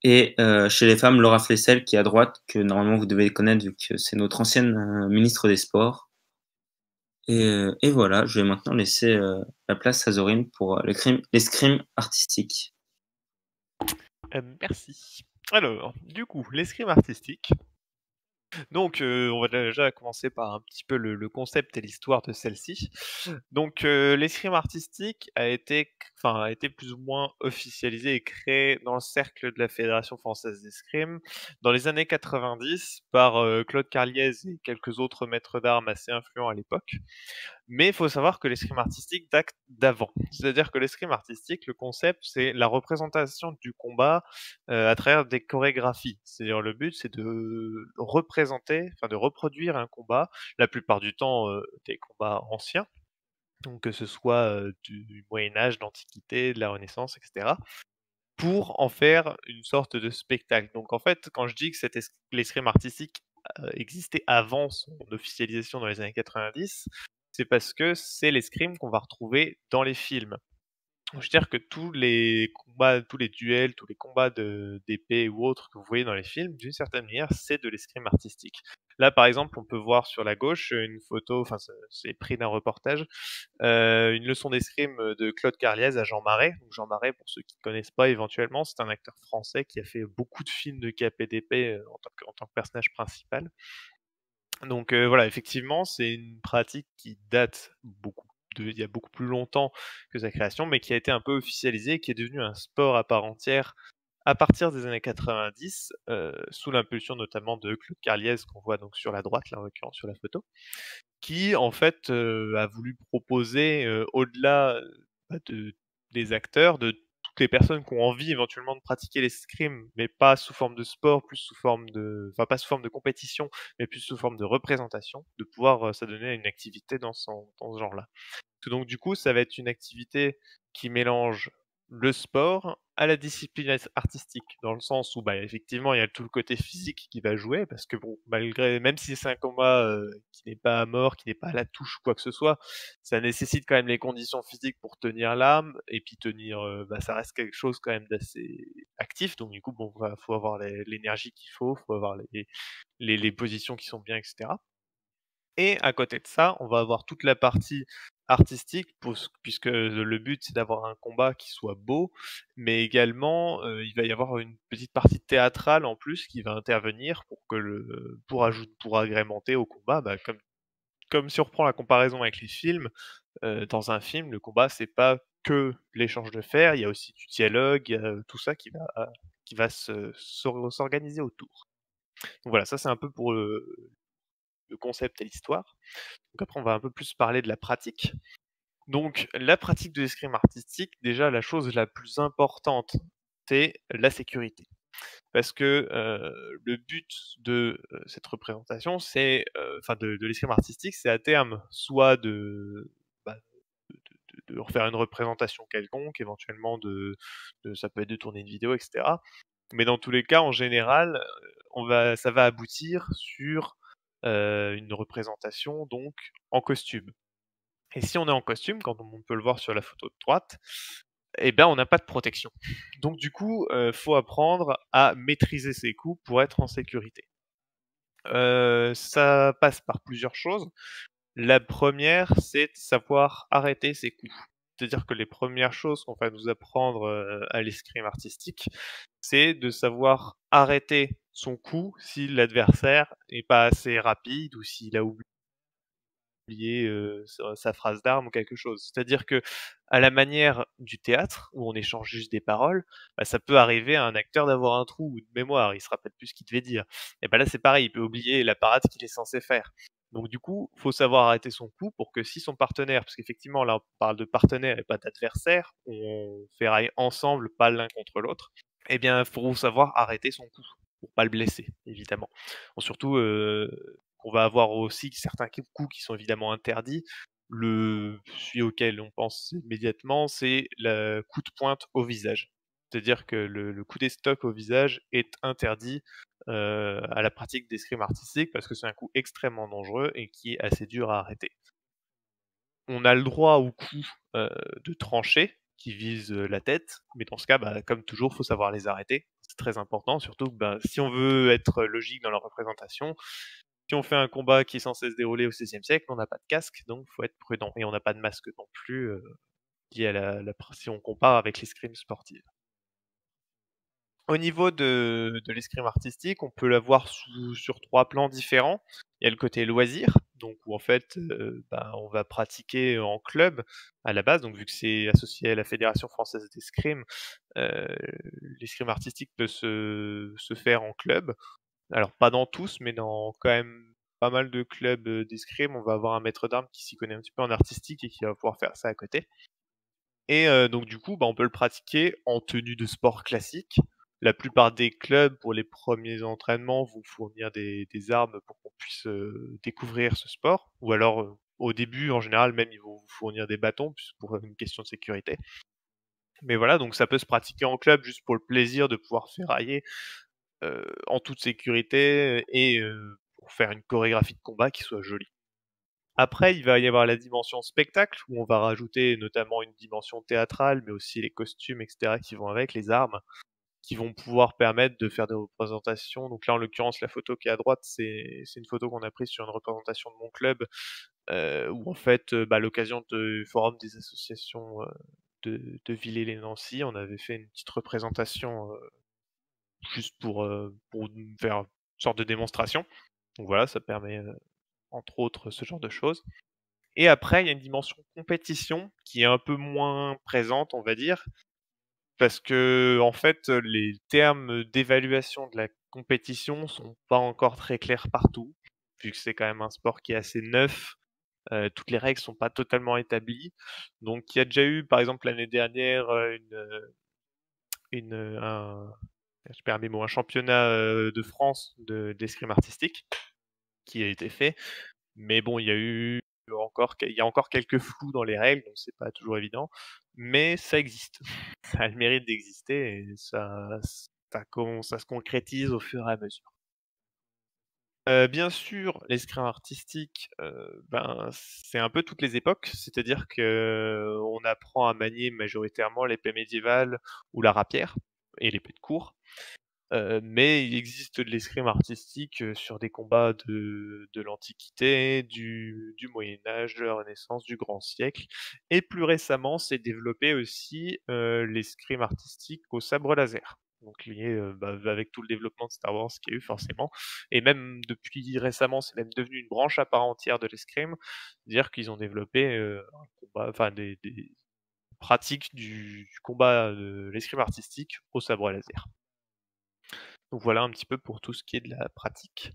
Et chez les femmes, Laura Flessel qui est à droite, que normalement vous devez connaître vu que c'est notre ancienne ministre des Sports. Et voilà, je vais maintenant laisser la place à Zorine pour l'escrime artistique. Merci. Alors, du coup, l'escrime artistique, Donc, on va déjà commencer par un petit peu le concept et l'histoire de celle-ci. Donc, l'escrime artistique a été plus ou moins officialisé et créé dans le cercle de la Fédération française d'escrime dans les années 90 par, Claude Carliez et quelques autres maîtres d'armes assez influents à l'époque. Mais il faut savoir que l'escrime artistique date d'avant. C'est-à-dire que l'escrime artistique, le concept, c'est la représentation du combat, à travers des chorégraphies. C'est-à-dire le but, c'est de représenter, enfin de reproduire un combat, la plupart du temps, des combats anciens, donc que ce soit, du Moyen Âge, d'Antiquité, de la Renaissance et cetera, pour en faire une sorte de spectacle. Donc en fait, quand je dis que l'escrime artistique, existait avant son officialisation dans les années 90, c'est parce que c'est l'escrime qu'on va retrouver dans les films. Donc, je veux dire que tous les combats, tous les duels, tous les combats d'épée ou autres que vous voyez dans les films, d'une certaine manière, c'est de l'escrime artistique. Là, par exemple, on peut voir sur la gauche une photo, enfin, c'est pris d'un reportage, une leçon d'escrime de Claude Carliez à Jean Marais. Donc Jean Marais, pour ceux qui ne connaissent pas éventuellement, c'est un acteur français qui a fait beaucoup de films de KPDP en tant que personnage principal. Donc voilà, effectivement, c'est une pratique qui date il y a beaucoup plus longtemps que sa création, mais qui a été un peu officialisée et qui est devenue un sport à part entière à partir des années 90, sous l'impulsion notamment de Claude Carliez qu'on voit donc sur la droite, là en l'occurrence sur la photo, qui en fait, a voulu proposer, au-delà, des acteurs, de toutes les personnes qui ont envie éventuellement de pratiquer l'escrime, mais pas sous forme de sport, plus sous forme de pas sous forme de compétition, mais plus sous forme de représentation, de pouvoir, s'adonner à une activité dans ce genre-là. Donc du coup, ça va être une activité qui mélange le sport à la discipline artistique, dans le sens où, bah, effectivement, il y a tout le côté physique qui va jouer, parce que bon, même si c'est un combat qui n'est pas à mort, qui n'est pas à la touche ou quoi que ce soit, ça nécessite quand même les conditions physiques pour tenir l'arme, et puis tenir, bah, ça reste quelque chose quand même d'assez actif, donc du coup, bon, faut avoir l'énergie qu'il faut avoir les positions qui sont bien, etc. Et à côté de ça, on va avoir toute la partie artistique puisque le but, c'est d'avoir un combat qui soit beau, mais également, il va y avoir une petite partie théâtrale en plus qui va intervenir pour agrémenter au combat, bah, comme si on reprend la comparaison avec les films, dans un film, le combat, c'est pas que l'échange de fer, il y a aussi du dialogue, il y a tout ça qui va s'organiser autour. Donc voilà, ça c'est un peu pour le concept et l'histoire. Donc après, on va un peu plus parler de la pratique. Donc la pratique de l'escrime artistique, déjà la chose la plus importante, c'est la sécurité. Parce que, le but de, cette représentation, c'est, enfin de l'escrime artistique, c'est à terme soit bah, de refaire une représentation quelconque, éventuellement ça peut être de tourner une vidéo et cetera. Mais dans tous les cas, en général, ça va aboutir sur, une représentation donc en costume. Et si on est en costume, comme on peut le voir sur la photo de droite, eh ben, on n'a pas de protection. Donc du coup, faut apprendre à maîtriser ses coups pour être en sécurité. Ça passe par plusieurs choses. La première, c'est de savoir arrêter ses coups. C'est-à-dire que les premières choses qu'on va nous apprendre, à l'escrime artistique, c'est de savoir arrêter son coup si l'adversaire est pas assez rapide ou s'il a oublié, sa phrase d'arme ou quelque chose. C'est-à-dire que, à la manière du théâtre, où on échange juste des paroles, bah, ça peut arriver à un acteur d'avoir un trou de mémoire, il se rappelle plus ce qu'il devait dire. Et bah, là, c'est pareil, il peut oublier la parade qu'il est censé faire. Donc du coup, faut savoir arrêter son coup pour que si son partenaire, parce qu'effectivement là on parle de partenaire et pas d'adversaire, on ferraille ensemble, pas l'un contre l'autre, eh bien, faut savoir arrêter son coup pour pas le blesser, évidemment. Bon, surtout, on va avoir aussi certains coups qui sont évidemment interdits. Celui auquel on pense immédiatement, c'est le coup de pointe au visage. C'est-à-dire que le coup d'estoc au visage est interdit, à la pratique d'escrime artistique parce que c'est un coup extrêmement dangereux et qui est assez dur à arrêter. On a le droit au coup, de tranchées qui visent, la tête, mais dans ce cas, bah, comme toujours, faut savoir les arrêter. C'est très important, surtout que, bah, si on veut être logique dans la représentation, si on fait un combat qui est censé se dérouler au XVIe siècle, on n'a pas de casque, donc faut être prudent et on n'a pas de masque non plus, lié à si on compare avec l'escrime sportive. Au niveau de l'escrime artistique, on peut l'avoir sur 3 plans différents. Il y a le côté loisir, donc où en fait, on va pratiquer en club à la base, donc vu que c'est associé à la Fédération française d'escrime, heu, l'escrime artistique peut se faire en club. Alors pas dans tous, mais dans quand même pas mal de clubs, d'escrime, on va avoir un maître d'armes qui s'y connaît un petit peu en artistique et qui va pouvoir faire ça à côté. Et donc du coup, on peut le pratiquer en tenue de sport classique. La plupart des clubs, pour les premiers entraînements, vont fournir des armes pour qu'on puisse, découvrir ce sport ou alors, au début, en général, même, ils vont vous fournir des bâtons pour une question de sécurité. Mais voilà, donc ça peut se pratiquer en club juste pour le plaisir de pouvoir ferrailler, en toute sécurité et pour faire une chorégraphie de combat qui soit jolie. Après, il va y avoir la dimension spectacle, où on va rajouter notamment une dimension théâtrale, mais aussi les costumes, et cetera, qui vont avec, les armes, qui vont pouvoir permettre de faire des représentations. Donc là, en l'occurrence, la photo qui est à droite, c'est une photo qu'on a prise sur une représentation de mon club, où en fait, à l'occasion du forum des associations de Villers-lès-Nancy, on avait fait une petite représentation juste pour faire une sorte de démonstration. Donc voilà, ça permet entre autres ce genre de choses. Et après, il y a une dimension compétition qui est un peu moins présente, on va dire, parce que en fait, les termes d'évaluation de la compétition sont pas encore très clairs partout, vu que c'est quand même un sport qui est assez neuf, toutes les règles sont pas totalement établies. Donc il y a déjà eu, par exemple, l'année dernière, un je perds mes mots, un championnat, de France d'escrime artistique qui a été fait. Mais bon, il y a encore quelques flous dans les règles, donc c'est pas toujours évident, mais ça existe. Ça a le mérite d'exister et ça se concrétise au fur et à mesure. Bien sûr, l'escrime artistique, c'est un peu toutes les époques, c'est-à-dire qu'on apprend à manier majoritairement l'épée médiévale ou la rapière et l'épée de cour. Mais il existe de l'escrime artistique, sur des combats de l'Antiquité, du Moyen Âge, de la Renaissance, du grand siècle et plus récemment s'est développé aussi, l'escrime artistique au sabre laser. Donc lié, avec tout le développement de Star Wars qu'il y a eu forcément et même depuis récemment, c'est même devenu une branche à part entière de l'escrime. C'est-à-dire qu'ils ont développé, un combat enfin des pratiques du combat de l'escrime artistique au sabre laser. Donc voilà un petit peu pour tout ce qui est de la pratique.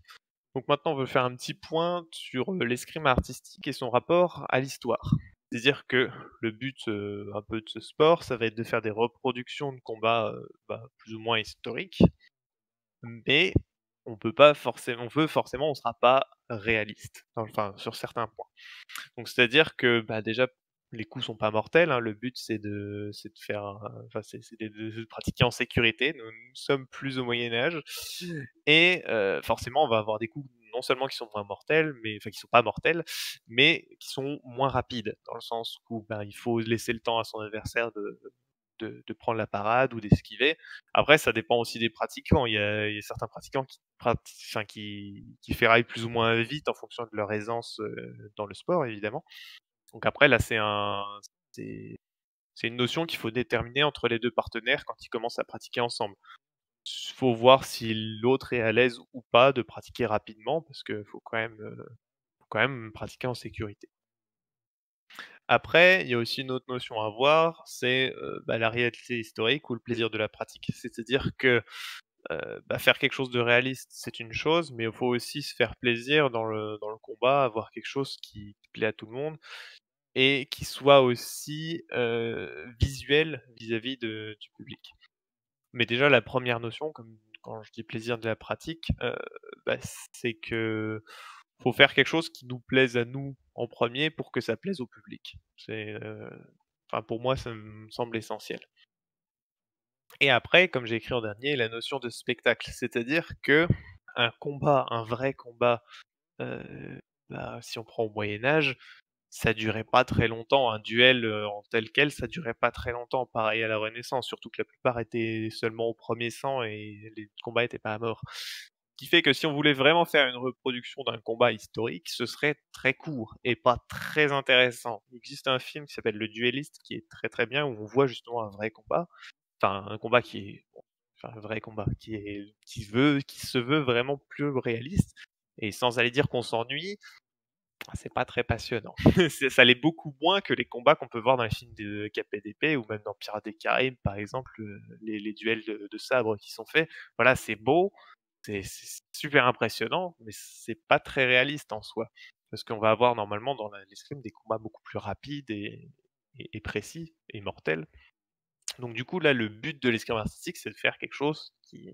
Donc maintenant, on veut faire un petit point sur, l'escrime artistique et son rapport à l'histoire. C'est-à-dire que le but, un peu de ce sport, ça va être de faire des reproductions de combats, plus ou moins historiques, mais on veut forcément, on sera pas réaliste, enfin sur certains points. Donc c'est-à-dire que, déjà, les coups sont pas mortels, hein. Le but c'est de faire, c'est de pratiquer en sécurité. Nous sommes plus au Moyen Âge et forcément, on va avoir des coups non seulement qui sont moins mortels, mais enfin qui sont pas mortels, mais qui sont moins rapides. Dans le sens où, il faut laisser le temps à son adversaire de prendre la parade ou d'esquiver. Après, ça dépend aussi des pratiquants. Il y a certains pratiquants qui ferraillent plus ou moins vite en fonction de leur aisance, dans le sport évidemment. Donc après là, c'est c'est une notion qu'il faut déterminer entre les 2 partenaires quand ils commencent à pratiquer ensemble. Faut voir si l'autre est à l'aise ou pas de pratiquer rapidement parce qu'il faut quand même pratiquer en sécurité. Après, il y a aussi une autre notion à voir, c'est, la réalité historique ou le plaisir de la pratique. C'est-à-dire que, faire quelque chose de réaliste, c'est une chose, mais il faut aussi se faire plaisir dans le combat, avoir quelque chose qui plaît à tout le monde et qui soit aussi, visuel vis-à-vis du public. Mais déjà la première notion, comme quand je dis plaisir de la pratique, c'est que faut faire quelque chose qui nous plaise à nous en premier pour que ça plaise au public. Pour moi, ça me semble essentiel. Et après, comme j'ai écrit en dernier, la notion de spectacle, c'est-à-dire que un combat, un vrai combat, heu, si on prend au Moyen Âge, ça durait pas très longtemps. Un duel, en tel quel, ça durait pas très longtemps. Pareil à la Renaissance, surtout que la plupart étaient seulement au premier sang et les combats étaient pas à mort. Ce qui fait que si on voulait vraiment faire une reproduction d'un combat historique, ce serait très court et pas très intéressant. Il existe un film qui s'appelle Le Duelliste qui est très, très bien, où on voit justement un vrai combat, enfin un combat qui est enfin, un vrai combat, qui se veut vraiment plus réaliste et sans aller dire qu'on s'ennuie, c'est pas très passionnant. Ça l'est beaucoup moins que les combats qu'on peut voir dans les films de KPDP ou même dans Pirates des Caraïbes, par exemple, les duels de sabres qui sont faits. Voilà, c'est beau, c'est super impressionnant, mais c'est pas très réaliste en soi. Parce qu'on va avoir normalement dans l'escrime des combats beaucoup plus rapides et précis et mortels. Donc du coup, là, le but de l'escrime artistique, c'est de faire quelque chose qui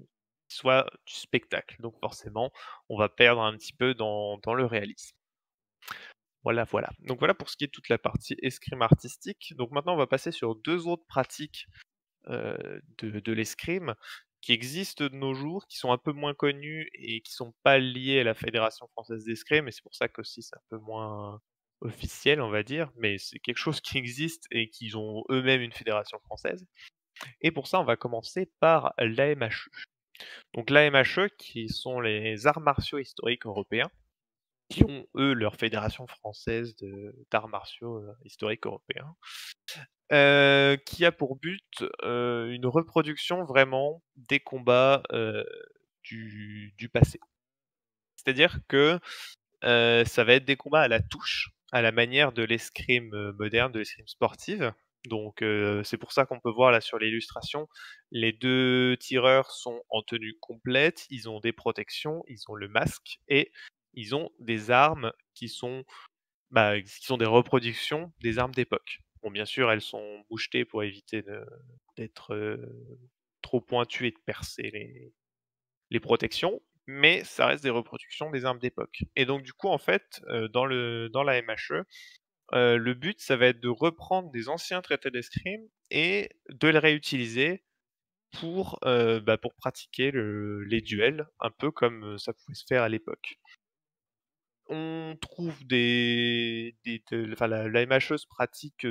soit du spectacle. Donc forcément, on va perdre un petit peu dans le réalisme. Voilà, voilà. Donc voilà pour ce qui est de toute la partie escrime artistique. Donc maintenant, on va passer sur 2 autres pratiques, de l'escrime qui existent de nos jours, qui sont un peu moins connues et qui sont pas liées à la Fédération française d'escrime et c'est pour ça qu'aussi c'est un peu moins officiel, on va dire, mais c'est quelque chose qui existe et qu'ils ont eux-mêmes une fédération française et pour ça, on va commencer par l'AMHE. Donc l'AMHE qui sont les arts martiaux historiques européens qui ont, eux, leur fédération française d'arts martiaux historiques européens, qui a pour but une reproduction vraiment des combats du passé. C'est-à-dire que ça va être des combats à la touche, à la manière de l'escrime moderne, de l'escrime sportive. Donc c'est pour ça qu'on peut voir là sur l'illustration, les deux tireurs sont en tenue complète, ils ont des protections, ils ont le masque et ils ont des armes qui sont des reproductions des armes d'époque. Bon, bien sûr, elles sont mouchetées pour éviter d'être trop pointues et de percer les protections, mais ça reste des reproductions des armes d'époque. Et donc, du coup, en fait, dans la MHE, le but, ça va être de reprendre des anciens traités d'escrime et de les réutiliser pour pratiquer les duels, un peu comme ça pouvait se faire à l'époque. On trouve enfin la MHE se pratique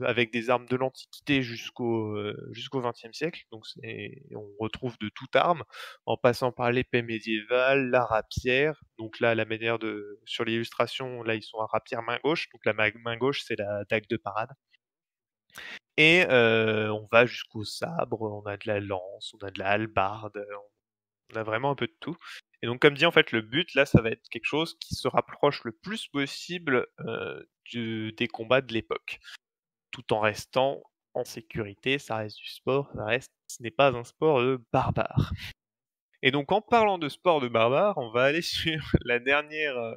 avec des armes de l'Antiquité jusqu'au XXe siècle. Donc on retrouve de toute arme, en passant par l'épée médiévale, la rapière. Donc là, sur l'illustration, là ils sont à rapière main gauche. Donc la main gauche, c'est la dague de parade. Et on va jusqu'au sabre, on a de la lance, on a de la hallebarde, on a vraiment un peu de tout. Et donc comme dit, en fait, le but là, ça va être quelque chose qui se rapproche le plus possible, des combats de l'époque, tout en restant en sécurité. Ça reste du sport, ce n'est pas un sport de barbare. Et donc en parlant de sport de barbare, on va aller sur la dernière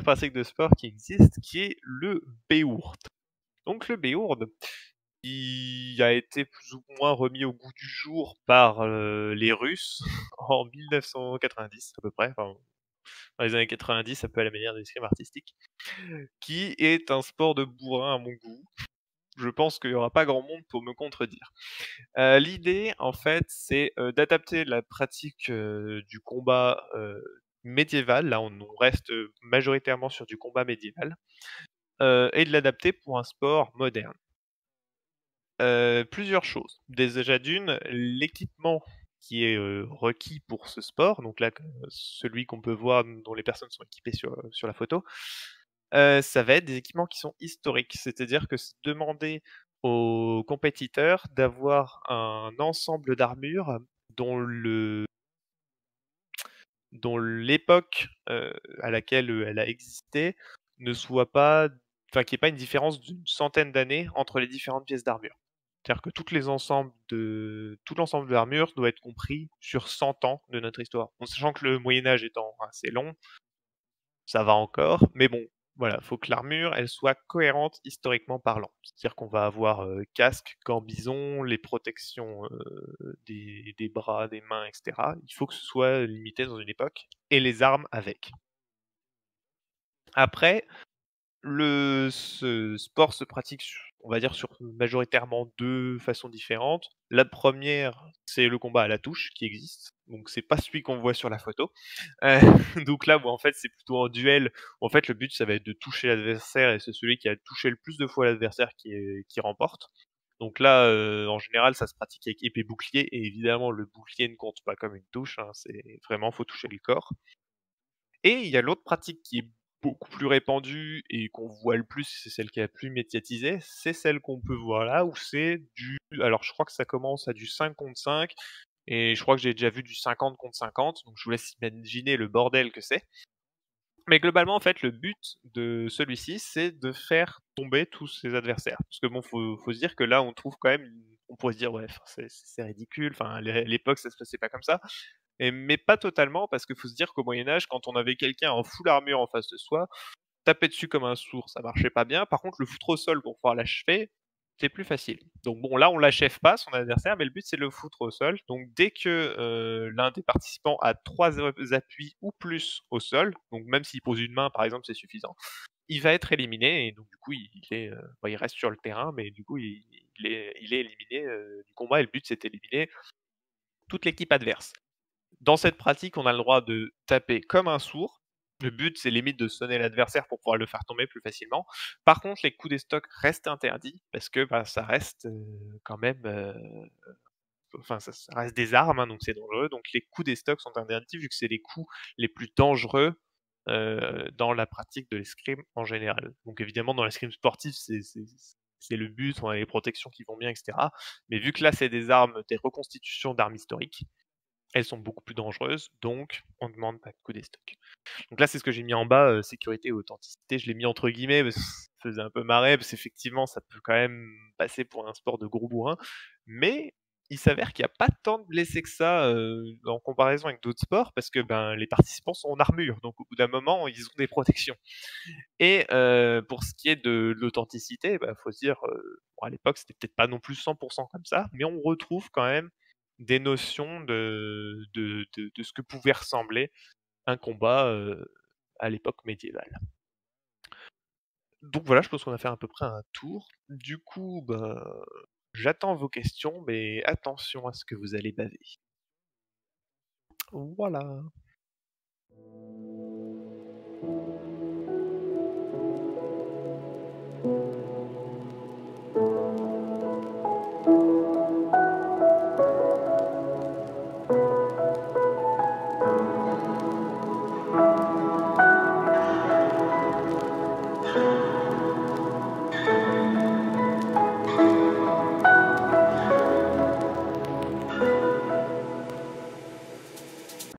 pratique de sport qui existe, qui est le Beourt. Donc le Beourt, qui a été plus ou moins remis au goût du jour par les Russes en 1990 à peu près, enfin, dans les années 90, un peu à la manière de l'escrime artistique, qui est un sport de bourrin à mon goût. Je pense qu'il n'y aura pas grand monde pour me contredire. L'idée, en fait, c'est d'adapter la pratique du combat médiéval, là on reste majoritairement sur du combat médiéval, et de l'adapter pour un sport moderne. Plusieurs choses. Déjà d'une, l'équipement qui est, requis pour ce sport, donc là, celui qu'on peut voir dont les personnes sont équipées sur la photo, ça va être des équipements qui sont historiques. C'est-à-dire que c'est demander aux compétiteurs d'avoir un ensemble d'armures dont le dont l'époque, à laquelle, elle a existé ne soit pas qu'il y ait pas une différence d'une centaine d'années entre les différentes pièces d'armure. C'est-à-dire que tout l'ensemble de l'armure doit être compris sur 100 ans de notre histoire. En sachant que le Moyen Âge étant assez long, ça va encore, mais bon, voilà, faut que l'armure, elle soit cohérente historiquement parlant. C'est-à-dire qu'on va avoir, casque, gants bison, les protections, des bras, des mains et cetera. Il faut que ce soit limité dans une époque et les armes avec. Après, ce sport se pratique on va dire sur majoritairement 2 façons différentes. La première, c'est le combat à la touche qui existe, donc c'est pas celui qu'on voit sur la photo. Heu, donc là où en fait c'est plutôt un duel, où en fait le but ça va être de toucher l'adversaire et c'est celui qui a touché le plus de fois l'adversaire qui remporte. Donc là, en général ça se pratique avec épée bouclier et évidemment le bouclier ne compte pas comme une touche, hein, c'est vraiment faut toucher le corps. Et il y a l'autre pratique qui est beaucoup plus répandue et qu'on voit le plus, c'est celle qui est la plus médiatisée, c'est celle qu'on peut voir là où c'est du Alors je crois que ça commence à du 5 contre 5 et je crois que j'ai déjà vu du 50 contre 50, donc je vous laisse imaginer le bordel que c'est. Mais globalement, en fait, le but de celui-ci, c'est de faire tomber tous ses adversaires. Parce que bon, faut se dire que là, on trouve quand même on pourrait se dire: «Ouais, enfin, c'est ridicule, enfin, à l'époque, ça se passait pas comme ça». Mais pas totalement, parce qu'il faut se dire qu'au Moyen Âge, quand on avait quelqu'un en full armure en face de soi, taper dessus comme un sourd, ça marchait pas bien. Par contre, le foutre au sol pour pouvoir l'achever, c'est plus facile. Donc bon, là, on l'achève pas, son adversaire, mais le but, c'est de le foutre au sol. Donc dès que l'un des participants a 3 appuis ou plus au sol, donc même s'il pose une main, par exemple, c'est suffisant, il va être éliminé et donc du coup, il reste sur le terrain, mais du coup, il est éliminé du combat et le but, c'est d'éliminer toute l'équipe adverse. Dans cette pratique, on a le droit de taper comme un sourd. Le but, c'est limite de sonner l'adversaire pour pouvoir le faire tomber plus facilement. Par contre, les coups d'estoc restent interdits parce que bah, ça reste quand même, enfin ça reste des armes, hein, donc c'est dangereux. Donc les coups d'estoc sont interdits vu que c'est les coups les plus dangereux dans la pratique de l'escrime en général. Donc évidemment, dans l'escrime sportif, c'est le but, on a les protections qui vont bien, etc. Mais vu que là, c'est des armes, des reconstitutions d'armes historiques, elles sont beaucoup plus dangereuses, donc on demande pas de coup d'estoc. Donc là, c'est ce que j'ai mis en bas, sécurité et authenticité. Je l'ai mis entre guillemets parce que ça faisait un peu marrer, parce qu'effectivement, ça peut quand même passer pour un sport de gros bourrin. Mais il s'avère qu'il y a pas tant de blessés que ça, en comparaison avec d'autres sports, parce que ben, les participants sont en armure, donc au bout d'un moment, ils ont des protections. Et pour ce qui est de l'authenticité, bah, faut se dire, bon, à l'époque, c'était peut-être pas non plus 100 comme ça, mais on retrouve quand même des notions de ce que pouvait ressembler un combat, à l'époque médiévale. Donc voilà, je pense qu'on a fait à peu près un tour. Du coup, bah, j'attends vos questions, mais attention à ce que vous allez baver. Voilà.